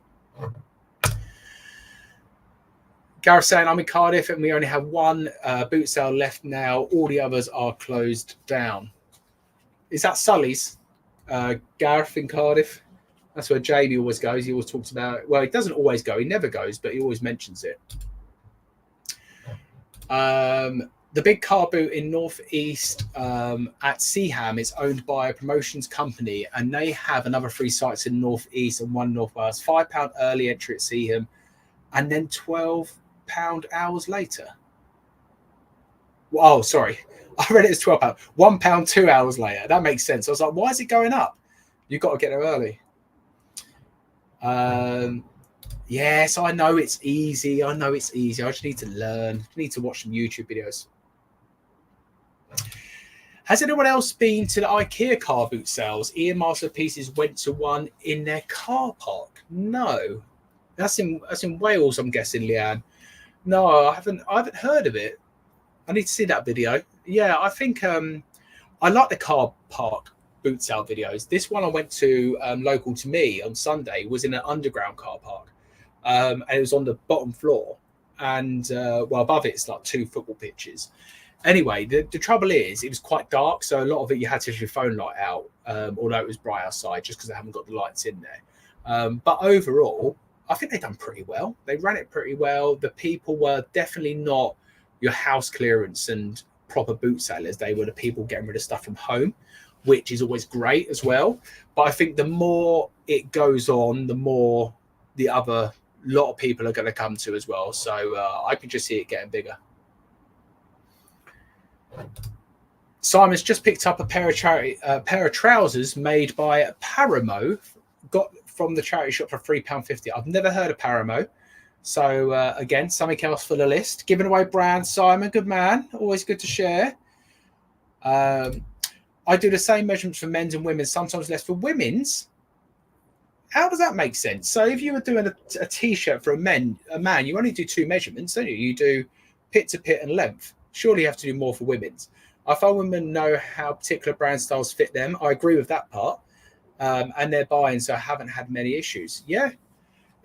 Gareth saying, I'm in Cardiff and we only have one boot sale left now. All the others are closed down. Is that Sully's? Gareth in Cardiff? That's where Jamie always goes. He always talks about it. Well, he doesn't always go. He never goes, but he always mentions it. The big car boot in Northeast at Seaham is owned by a promotions company, and they have another 3 sites in Northeast and one Northwest. £5 early entry at Seaham, and then £12 hours later. Oh, sorry. I read it as £12. £1 2 hours later. That makes sense. I was like, why is it going up? You've got to get there early. Yes, I know it's easy. I just need to learn. I need to watch some YouTube videos. Has anyone else been to the IKEA car boot sales? Ian Masterpieces went to one in their car park. No, that's in Wales, I'm guessing, Leanne. No, I haven't heard of it. I need to see that video. Yeah, I think I like the car park boot sale videos. This one I went to local to me on Sunday was in an underground car park, and it was on the bottom floor, and above it's like 2 football pitches. Anyway, the trouble is it was quite dark, so a lot of it you had to have your phone light out, although it was bright outside, just because they haven't got the lights in there. But overall, I think they've done pretty well. They ran it pretty well. The people were definitely not your house clearance and proper boot sellers. They were the people getting rid of stuff from home, which is always great as well. But I think the more it goes on, the more the other lot of people are going to come to as well. So I can just see it getting bigger. Simon's just picked up a pair of trousers made by Paramo, got from the charity shop for £3.50. I've never heard of Paramo. So again, something else for the list. Giving away brands, Simon, good man. Always good to share. I do the same measurements for men's and women's, sometimes less for women's. How does that make sense? So if you were doing a t-shirt for a man, you only do 2 measurements, don't you? You do pit to pit and length. Surely you have to do more for women's. I find women know how particular brand styles fit them. I agree with that part. And they're buying, so I haven't had many issues. Yeah,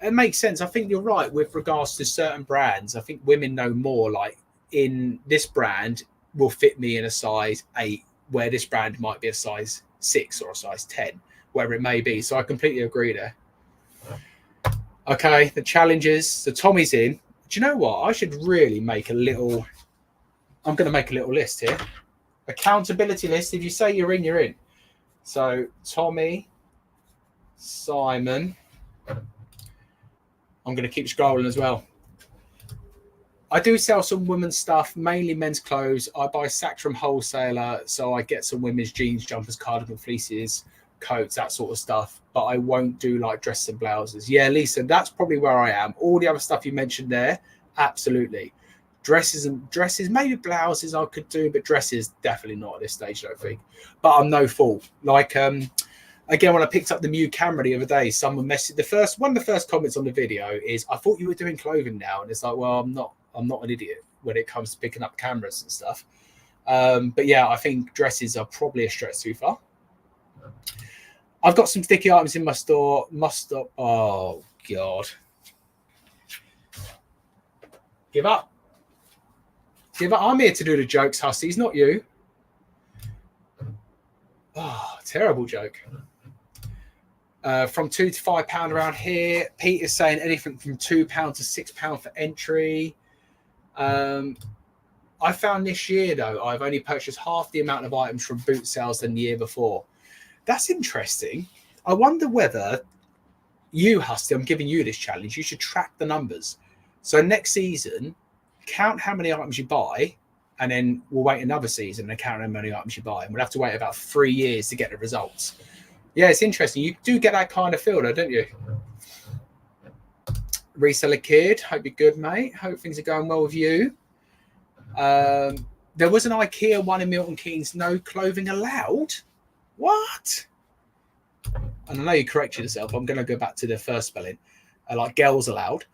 it makes sense. I think you're right with regards to certain brands. I think women know more, like in this brand will fit me in a size 8, where this brand might be a size 6 or a size 10, wherever it may be. So I completely agree there. Okay, the challenges. So Tommy's in. Do you know what? I should really make a little... I'm going to make a little list here. Accountability list. If you say you're in, you're in. So Tommy, Simon. I'm going to keep scrolling as well. I do sell some women's stuff, mainly men's clothes. I buy sacks from wholesaler, so I get some women's jeans, jumpers, cardigan fleeces, coats, that sort of stuff. But I won't do like dresses and blouses. Yeah, Lisa, that's probably where I am. All the other stuff you mentioned there, absolutely. Dresses, maybe blouses I could do, but dresses definitely not at this stage, I don't think. But I'm no fool. Like, again, when I picked up the Mew camera the other day, someone messaged one of the first comments on the video is, "I thought you were doing clothing now," and it's like, well, I'm not an idiot when it comes to picking up cameras and stuff. But yeah, I think dresses are probably a stretch too far. I've got some sticky items in my store. Must stop. Oh God! Give up. I'm here to do the jokes, Hussies, not you. Oh, terrible joke. From £2 to £5 around here. Pete is saying anything from £2 to £6 for entry. I found this year, though, I've only purchased half the amount of items from boot sales than the year before. That's interesting. I wonder whether you, Husty, I'm giving you this challenge. You should track the numbers. So next season, count how many items you buy, and then we'll wait another season and count how many items you buy. And we'll have to wait about 3 years to get the results. Yeah, it's interesting. You do get that kind of feel, though, don't you? Reseller Kid, hope you're good, mate. Hope things are going well with you. There was an IKEA one in Milton Keynes, no clothing allowed. What? And I know you corrected yourself. I'm going to go back to the first spelling, like girls allowed.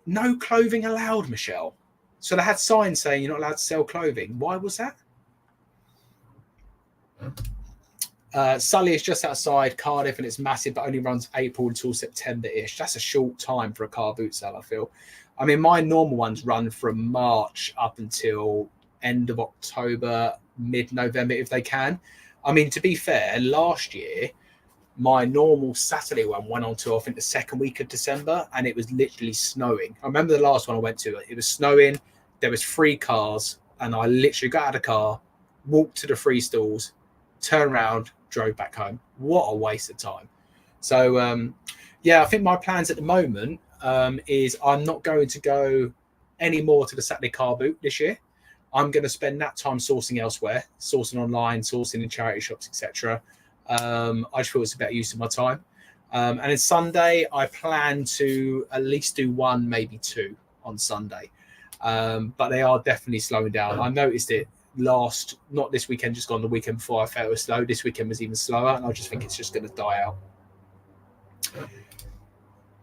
No clothing allowed, Michelle. So they had signs saying you're not allowed to sell clothing. Why was that? Sully is just outside Cardiff and it's massive, but only runs April until September-ish. That's a short time for a car boot sale, I feel. I mean, my normal ones run from March up until end of October, mid-November, if they can. I mean, to be fair, last year, my normal Saturday one went on to, I think, the second week of December, and it was literally snowing. I remember the last one I went to, it was snowing, there was 3 cars, and I literally got out of the car, walked to the 3 stalls, turned around, drove back home. What a waste of time. So, yeah, I think my plans at the moment is I'm not going to go any more to the Saturday car boot this year. I'm going to spend that time sourcing elsewhere, sourcing online, sourcing in charity shops, etc. I just feel it's a better use of my time. And then Sunday, I plan to at least do 1, maybe 2 on Sunday. But they are definitely slowing down. I noticed it not this weekend, just gone the weekend before. I felt it was slow. This weekend was even slower, and I just think it's just going to die out.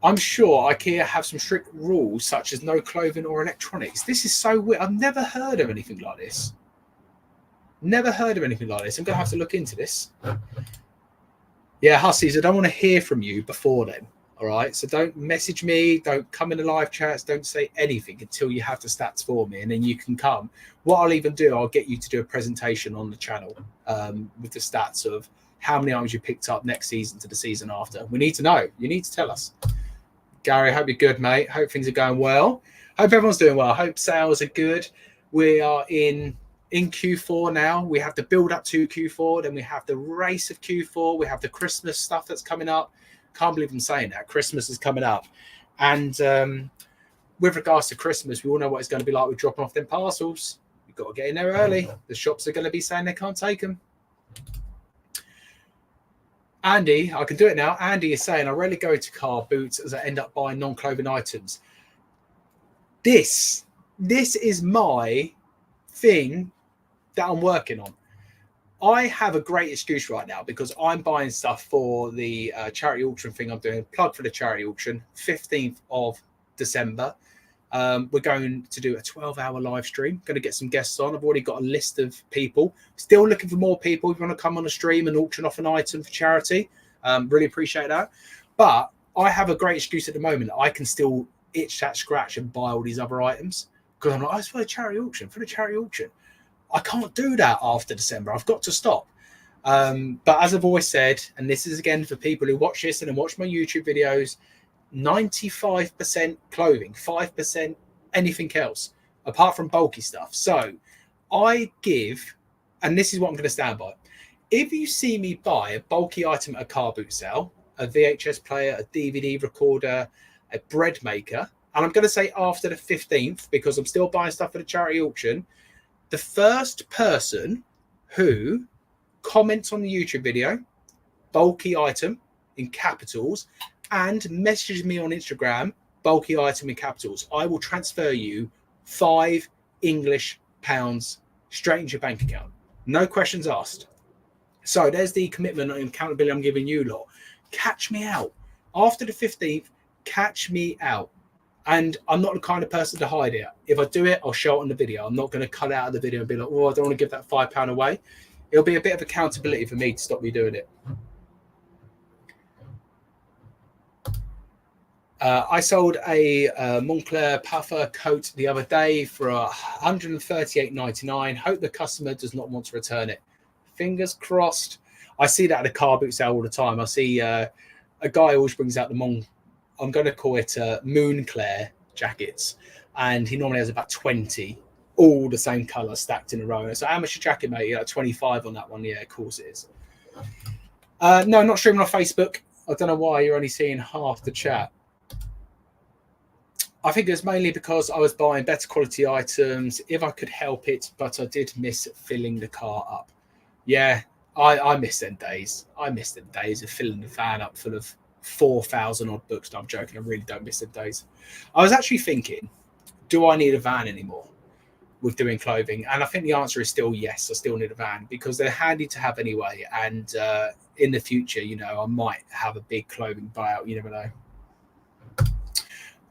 I'm sure IKEA have some strict rules, such as no clothing or electronics. This is so weird. I've never heard of anything like this. I'm going to have to look into this. Yeah, Hussies, I don't want to hear from you before then. All right, so don't message me, don't come in the live chats, don't say anything until you have the stats for me, and then you can come. What I'll even do, I'll get you to do a presentation on the channel with the stats of how many items you picked up next season to the season after. We need to know. You need to tell us. Gary, hope you're good, mate. Hope things are going well. Hope everyone's doing well. Hope sales are good. We are in Q4 now. We have the build up to Q4, then we have the race of Q4. We have the Christmas stuff that's coming up. Can't believe I'm saying that. Christmas is coming up. And with regards to Christmas, we all know what it's going to be like with dropping off them parcels. You've got to get in there early. The shops are going to be saying they can't take them. Andy, I can do it now. Andy is saying, I rarely go to car boots as I end up buying non-clothing items. This is my thing that I'm working on. I have a great excuse right now because I'm buying stuff for the charity auction thing I'm doing. Plug for the charity auction, 15th of December. We're going to do a 12-hour live stream. Going to get some guests on. I've already got a list of people. Still looking for more people. If you want to come on a stream and auction off an item for charity, really appreciate that. But I have a great excuse at the moment. I can still itch that scratch and buy all these other items because I'm like, it's for the charity auction, for the charity auction. I can't do that after December. I've got to stop. But as I've always said, and this is again for people who watch this and then watch my YouTube videos, 95% clothing, 5% anything else, apart from bulky stuff. So I give, and this is what I'm going to stand by. If you see me buy a bulky item at a car boot sale, a VHS player, a DVD recorder, a bread maker, and I'm going to say after the 15th, because I'm still buying stuff at a charity auction, the first person who comments on the YouTube video, bulky item in capitals, and messages me on Instagram, bulky item in capitals, I will transfer you £5 English straight into your bank account. No questions asked. So there's the commitment and accountability I'm giving you lot. Catch me out. After the 15th, catch me out. And I'm not the kind of person to hide it. If I do it, I'll show it on the video. I'm not going to cut out of the video and be like, oh, I don't want to give that £5 away. It'll be a bit of accountability for me to stop me doing it. I sold a Moncler puffer coat the other day for $138.99. Hope the customer does not want to return it. Fingers crossed. I see that at a car boot sale all the time. I see a guy always brings out the I'm going to call it Moncler jackets. And he normally has about 20, all the same colour stacked in a row. So how much your jacket, mate? Yeah, 25 on that one. Yeah, of course it is. No, not streaming on Facebook. I don't know why you're only seeing half the chat. I think it's mainly because I was buying better quality items if I could help it, but I did miss filling the car up. Yeah, I miss them days. I miss them days of filling the van up full of 4,000 odd books. No, I'm joking. I really don't miss them days. I was actually thinking, do I need a van anymore with doing clothing? And I think the answer is still yes. I still need a van because they're handy to have anyway. And in the future, you know, I might have a big clothing buyout. You never know.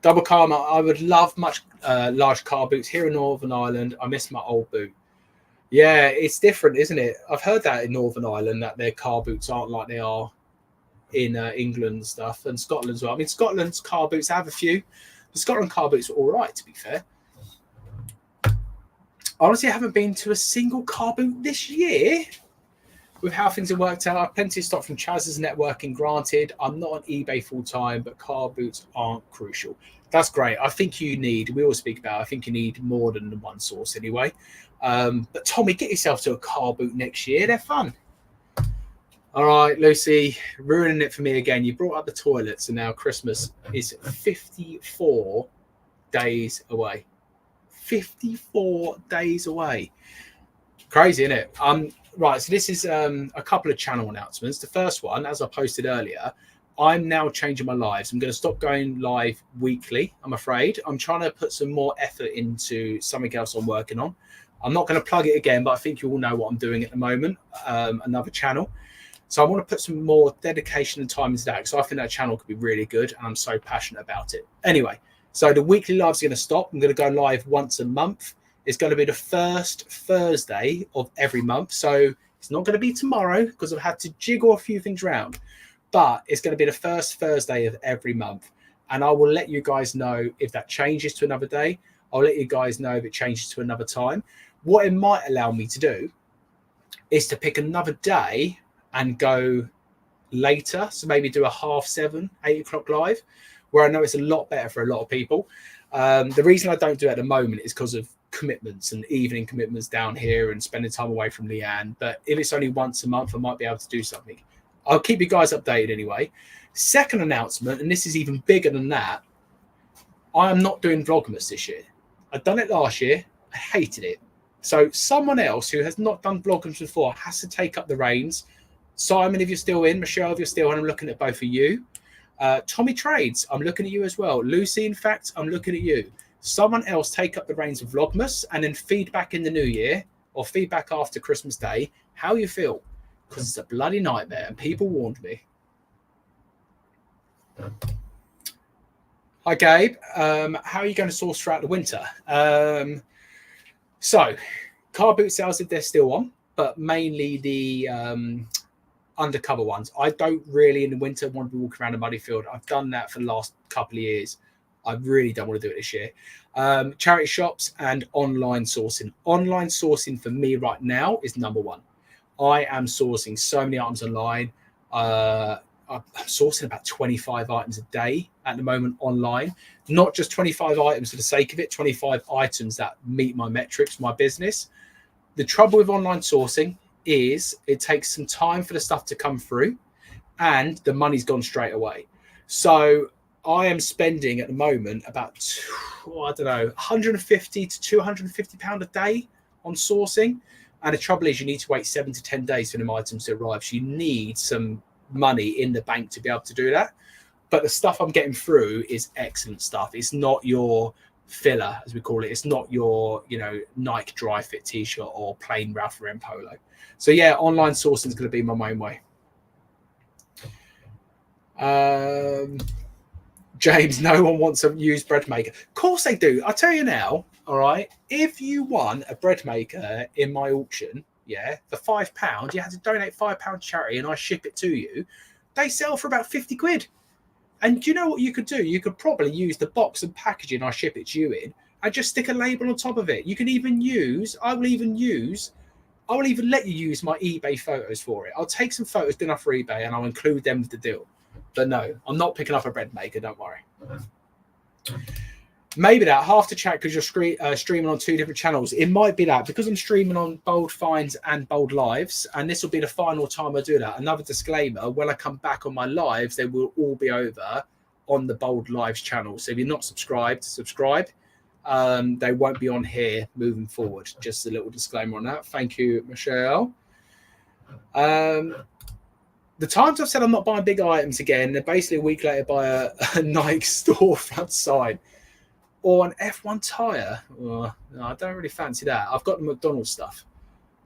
Double Karma, I would love much large car boots here in Northern Ireland. I miss my old boot. Yeah, it's different, isn't it? I've heard that in Northern Ireland that their car boots aren't like they are in England and stuff, and Scotland as well. I mean, Scotland's car boots, I have a few. The Scotland car boots are all right, to be fair. Honestly, I haven't been to a single car boot this year. With how things have worked out, I have plenty of stock from Chaz's networking. Granted, I'm not on eBay full time, but car boots aren't crucial. That's great. I think you need, we all speak about, I think you need more than the one source anyway. But Tommy, get yourself to a car boot next year. They're fun. All right, Lucy, ruining it for me again. You brought up the toilets, and now Christmas is 54 days away. 54 days away. Crazy, isn't it? Right, so this is a couple of channel announcements. The first one, as I posted earlier, I'm now changing my lives. I'm going to stop going live weekly, I'm afraid. I'm trying to put some more effort into something else I'm working on. I'm not going to plug it again, but I think you all know what I'm doing at the moment, another channel. So I want to put some more dedication and time into that because I think that channel could be really good and I'm so passionate about it. Anyway, so the weekly lives are going to stop. I'm going to go live once a month. It's going to be the first Thursday of every month. So it's not going to be tomorrow because I've had to jiggle a few things around. But it's going to be the first Thursday of every month. And I will let you guys know if that changes to another day. I'll let you guys know if it changes to another time. What it might allow me to do is to pick another day and go later. So maybe do a 7:30, 8 o'clock live, where I know it's a lot better for a lot of people. The reason I don't do it at the moment is because of commitments and evening commitments down here and spending time away from Leanne. But if it's only once a month, I might be able to do something. I'll keep you guys updated anyway. Second announcement, and this is even bigger than that, I am not doing Vlogmas this year. I've done it last year. I hated it. So someone else who has not done Vlogmas before has to take up the reins. Simon, if you're still in, Michelle, if you're still in, I'm looking at both of you. Tommy Trades, I'm looking at you as well. Lucy, in fact, I'm looking at you. Someone else take up the reins of Vlogmas and then feedback in the new year or feedback after Christmas Day, how you feel, because it's a bloody nightmare and people warned me. Hi, Gabe. How are you going to source throughout the winter? So, car boot sales, if they're still on, but mainly the undercover ones. I don't really, in the winter, want to be walking around a muddy field. I've done that for the last couple of years. I really don't want to do it this year. Charity shops and online sourcing. Online sourcing for me right now is number one. I am sourcing so many items online. I'm sourcing about 25 items a day at the moment online. Not just 25 items for the sake of it, 25 items that meet my metrics, my business. The trouble with online sourcing is it takes some time for the stuff to come through and the money's gone straight away. So I am spending at the moment about, 150 to 250 pound a day on sourcing. And the trouble is you need to wait 7 to 10 days for them items to arrive. So you need some money in the bank to be able to do that. But the stuff I'm getting through is excellent stuff. It's not your filler, as we call it. It's not your, Nike dry fit t-shirt or plain Ralph Lauren polo. So yeah, online sourcing is going to be my main way. James, no one wants a used bread maker. Of course they do. I'll tell you now, all right, if you won a bread maker in my auction, for £5, you had to donate £5 charity and I ship it to you, they sell for about 50 quid. And do you know what you could do? You could probably use the box and packaging I ship it to you in and just stick a label on top of it. You can even I will even let you use my eBay photos for it. I'll take some photos done off for eBay and I'll include them with the deal. But no, I'm not picking up a bread maker, don't worry. Maybe that, half the chat because you're streaming on two different channels. It might be that because I'm streaming on Bold Finds and Bold Lives, and this will be the final time I do that. Another disclaimer, when I come back on my lives, they will all be over on the Bold Lives channel. So if you're not subscribed, subscribe. They won't be on here moving forward. Just a little disclaimer on that. Thank you, Michelle. The times I've said I'm not buying big items again, they're basically a week later buy a Nike storefront sign or an F1 tyre. No, I don't really fancy that. I've got the McDonald's stuff.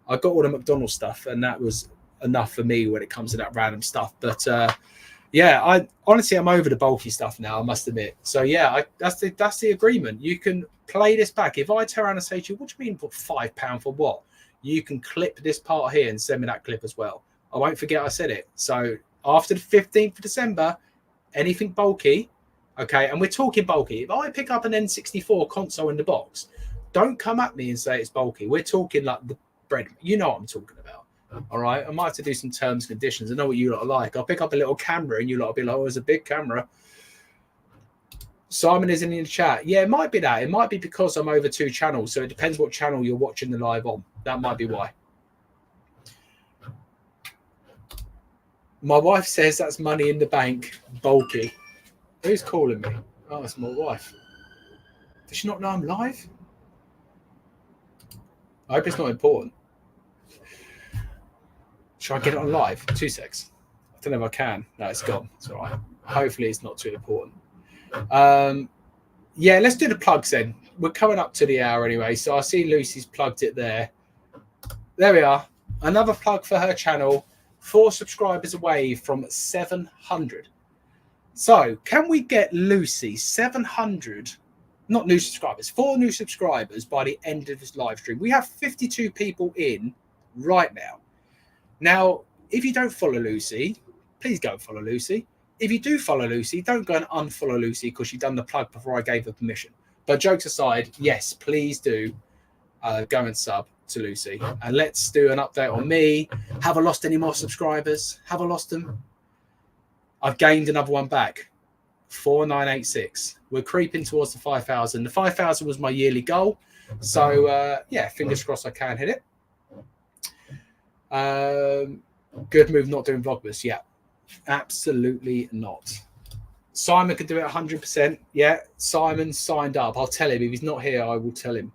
I got all the McDonald's stuff, and that was enough for me when it comes to that random stuff. But I honestly, I'm over the bulky stuff now, I must admit. So yeah, that's the agreement. You can play this back. If I turn around and say to you, what do you mean put £5 for what? You can clip this part here and send me that clip as well. I won't forget I said it. So after the 15th of December, anything bulky, okay, and we're talking bulky. If I pick up an N64 console in the box, don't come at me and say it's bulky. We're talking like the bread. You know what I'm talking about. All right. I might have to do some terms and conditions. I know what you lot are like. I'll pick up a little camera and you lot will be like, oh, it's a big camera. Simon isn't in the chat. Yeah, it might be that. It might be because I'm over two channels. So it depends what channel you're watching the live on. That might be why. My wife says that's money in the bank. Bulky. Who's calling me? Oh, it's my wife. Does she not know I'm live? I hope it's not important. Should I get it on live? 2 secs. I don't know if I can. No, it's gone. It's all right. Hopefully it's not too important. Let's do the plugs then. We're coming up to the hour anyway. So I see Lucy's plugged it there. There we are. Another plug for her channel. 4 subscribers away from 700. So can we get Lucy 700, not new subscribers, 4 new subscribers by the end of this live stream? We have 52 people in right now. Now, if you don't follow Lucy, please go and follow Lucy. If you do follow Lucy, don't go and unfollow Lucy because she done the plug before I gave her permission. But jokes aside, yes, please do go and sub to Lucy. And let's do an update on me. Have I lost any more subscribers? Have I lost them? I've gained another one back. 4986. We're creeping towards the 5,000. The 5,000 was my yearly goal. So, fingers crossed I can hit it. Good move not doing Vlogmas. Yeah, absolutely not. Simon could do it 100%. Yeah, Simon signed up. I'll tell him. If he's not here, I will tell him.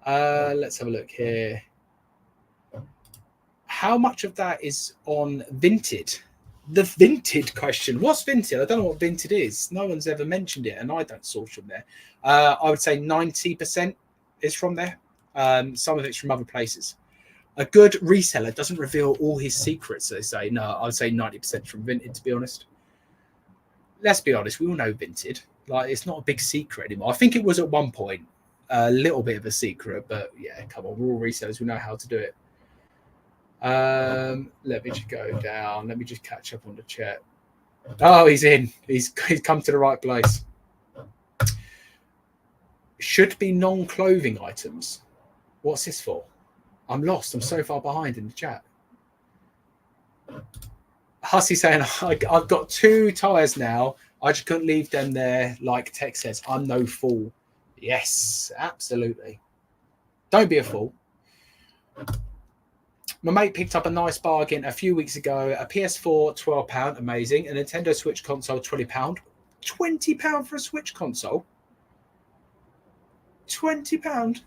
Let's have a look here. How much of that is on Vinted? The Vinted question. What's Vinted? I don't know what Vinted is. No one's ever mentioned it, and I don't source from there. I would say 90% is from there. Some of it's from other places. A good reseller doesn't reveal all his secrets, they say. No, I would say 90% from Vinted, to be honest. Let's be honest, we all know Vinted. Like, it's not a big secret anymore. I think it was at one point a little bit of a secret, but yeah, come on, we're all resellers. We know how to do it. Let me just go down. Let me just catch up on the chat. Oh, he's in. He's come to the right place. Should be non-clothing items. What's this for? I'm lost. I'm so far behind in the chat. Hussey saying, I've got 2 tires now. I just couldn't leave them there. Like Tech says, I'm no fool. Yes, absolutely. Don't be a fool. My mate picked up a nice bargain a few weeks ago. A PS4, £12, amazing. A Nintendo Switch console, £20. £20 for a Switch console? £20?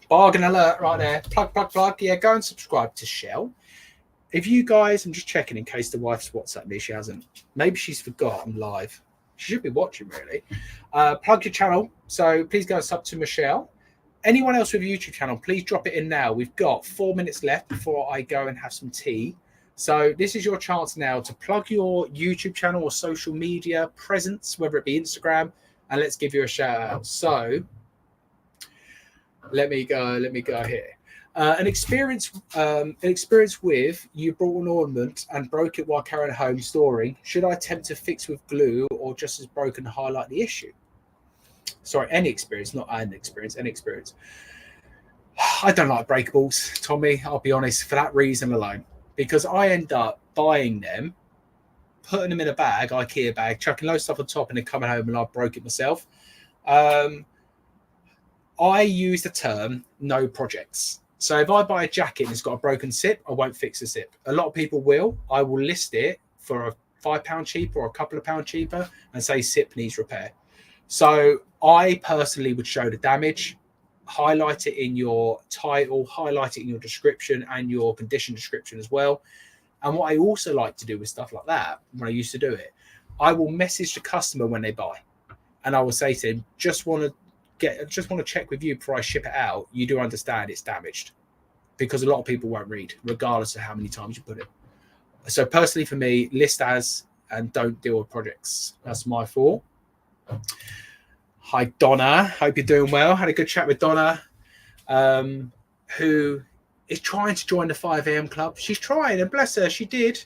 Bargain alert right there. Plug. Yeah, go and subscribe to Shell. If you guys, I'm just checking in case the wife's WhatsApp me. She hasn't. Maybe she's forgotten live. She should be watching, really. Plug your channel. So please go and sub to Michelle. Anyone else with a YouTube channel, please drop it in now. We've got 4 minutes left before I go and have some tea. So this is your chance now to plug your YouTube channel or social media presence, whether it be Instagram, and let's give you a shout out. So let me go here. An experience with you brought an ornament and broke it while carrying it home storing. Should I attempt to fix with glue or just as broken highlight the issue? Sorry, any experience, not an experience, any experience. I don't like breakables, Tommy, I'll be honest, for that reason alone. Because I end up buying them, putting them in a bag, IKEA bag, chucking loads of stuff on top and then coming home and I broke it myself. I use the term no projects. So if I buy a jacket and it's got a broken zip, I won't fix the zip. A lot of people will. I will list it for a £5 cheaper or a couple of pounds cheaper and say zip needs repair. So I personally would show the damage, highlight it in your title, highlight it in your description and your condition description as well. And what I also like to do with stuff like that, when I used to do it, I will message the customer when they buy. And I will say to them, just want to check with you before I ship it out. You do understand it's damaged, because a lot of people won't read, regardless of how many times you put it. So personally for me, list as and don't deal with projects. That's my fault. Hi, Donna. Hope you're doing well. Had a good chat with Donna, who is trying to join the 5 a.m. club. She's trying, and bless her, she did.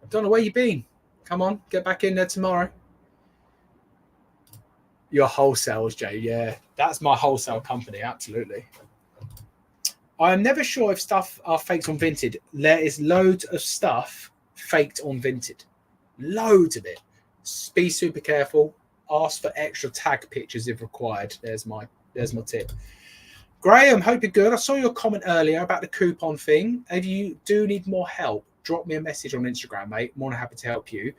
Donna, where you been? Come on, get back in there tomorrow. Your wholesales, Jay. Yeah, that's my wholesale company. Absolutely. I am never sure if stuff are faked on Vinted. There is loads of stuff faked on Vinted. Loads of it. Be super careful. Ask for extra tag pictures if required. There's my tip. Graham, hope you're good. I saw your comment earlier about the coupon thing. If you do need more help, drop me a message on Instagram, mate. More than happy to help you.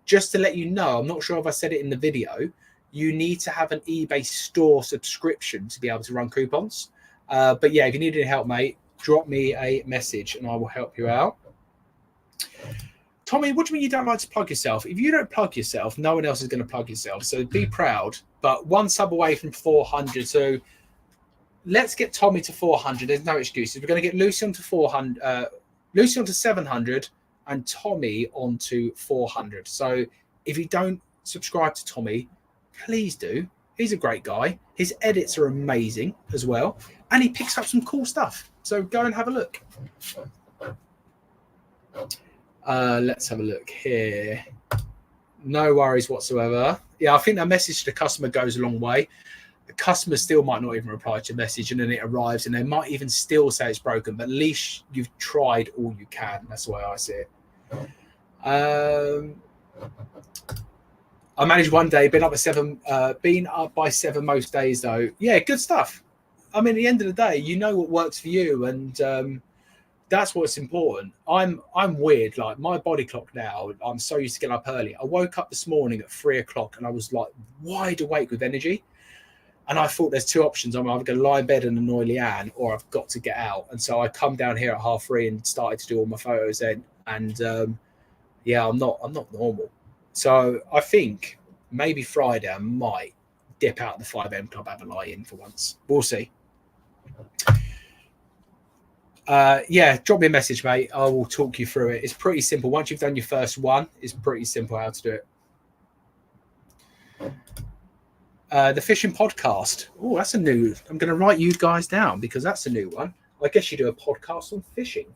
Just to let you know, I'm not sure if I said it in the video, you need to have an eBay store subscription to be able to run coupons. But yeah, if you need any help, mate, drop me a message and I will help you out. Tommy, what do you mean you don't like to plug yourself? If you don't plug yourself, no one else is going to plug yourself. So be proud. But 1 sub away from 400. So let's get Tommy to 400. There's no excuses. We're going to get Lucy on to 400, Lucy on to 700, and Tommy on to 400. So if you don't subscribe to Tommy, please do. He's a great guy. His edits are amazing as well. And he picks up some cool stuff. So go and have a look. Let's have a look here. No worries whatsoever. Yeah, I think that message to the customer goes a long way. The customer still might not even reply to your message, and then it arrives and they might even still say it's broken, but at least you've tried all you can. That's the way I see it. I managed one day, been up by 7 most days though. Yeah, good stuff. I mean, at the end of the day, you know what works for you, and that's what's important. I'm weird. Like my body clock now, I'm so used to getting up early. I woke up this morning at 3 o'clock and I was like wide awake with energy. And I thought there's 2 options. I'm either going to lie in bed and annoy Leanne, or I've got to get out. And so I come down here at 3:30 and started to do all my photos then. And yeah, I'm not normal. So I think maybe Friday I might dip out of the 5M club, have a lie in for once. We'll see. Yeah, drop me a message, mate. I will talk you through it. It's pretty simple. Once you've done your first one, it's pretty simple how to do it. The fishing podcast. Oh, that's a new. I'm going to write you guys down because that's a new one. I guess you do a podcast on fishing,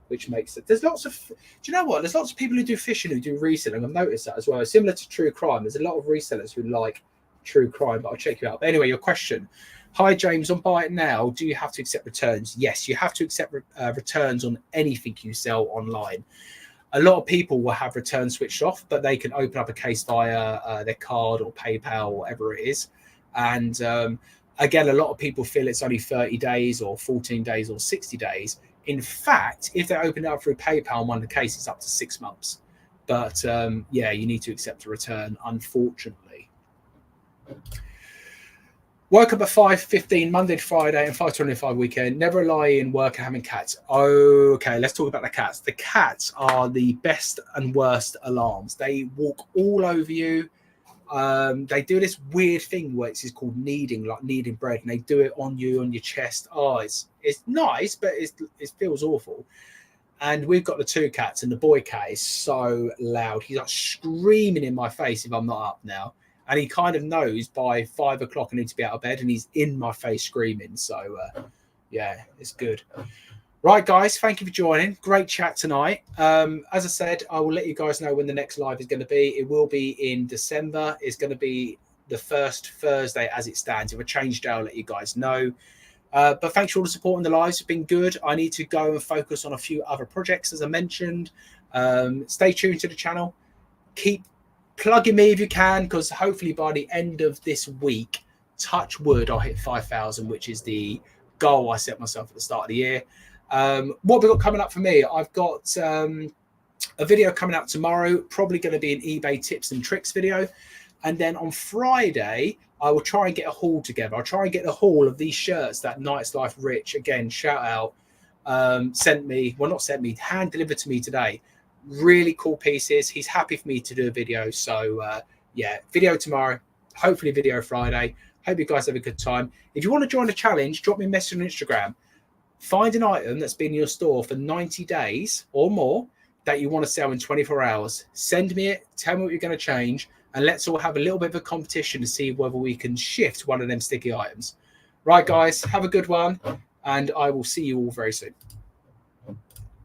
which makes it. There's lots of. Do you know what? There's lots of people who do fishing who do reselling. I've noticed that as well. Similar to true crime, there's a lot of resellers who like true crime. But I'll check you out. But anyway, your question. Hi James, on Buy It Now, do you have to accept returns? Yes, you have to accept returns on anything you sell online. A lot of people will have returns switched off, but they can open up a case via their card or PayPal or whatever it is. And again, a lot of people feel it's only 30 days or 14 days or 60 days. In fact, if they open it up through PayPal, in one of the cases, up to 6 months. But yeah, you need to accept a return, unfortunately. Woke up at 5:15 Monday to Friday and 5:25 weekend. Never lie in work and having cats. Okay, let's talk about the cats. The cats are the best and worst alarms. They walk all over you. They do this weird thing where it's called kneading, like kneading bread, and they do it on you, on your chest. Oh, it's nice, but it feels awful. And we've got the two cats, and the boy cat is so loud. He's like screaming in my face if I'm not up now. And he kind of knows by 5 o'clock I need to be out of bed, and he's in my face screaming. So, yeah, it's good. Right, guys, thank you for joining. Great chat tonight. As I said, I will let you guys know when the next live is going to be. It will be in December. It's going to be the first Thursday as it stands. If I change day, I'll let you guys know. But thanks for all the support in the lives. It's been good. I need to go and focus on a few other projects, as I mentioned. Stay tuned to the channel. Keep plugging me if you can, because hopefully by the end of this week, touch wood, I'll hit 5,000, which is the goal I set myself at the start of the year. What we've got coming up for me, I've got a video coming out tomorrow, probably going to be an eBay tips and tricks video. And then on Friday, I will try and get a haul together. I'll try and get a haul of these shirts that Night's Life Rich, again, shout out, hand delivered to me today. Really cool pieces. He's happy for me to do a video. So yeah, video tomorrow, hopefully video Friday. Hope you guys have a good time. If you want to join the challenge, drop me a message on Instagram. Find an item that's been in your store for 90 days or more that you want to sell in 24 hours. Send me it. Tell me what you're going to change. And let's all have a little bit of a competition to see whether we can shift one of them sticky items. Right, guys, have a good one. And I will see you all very soon.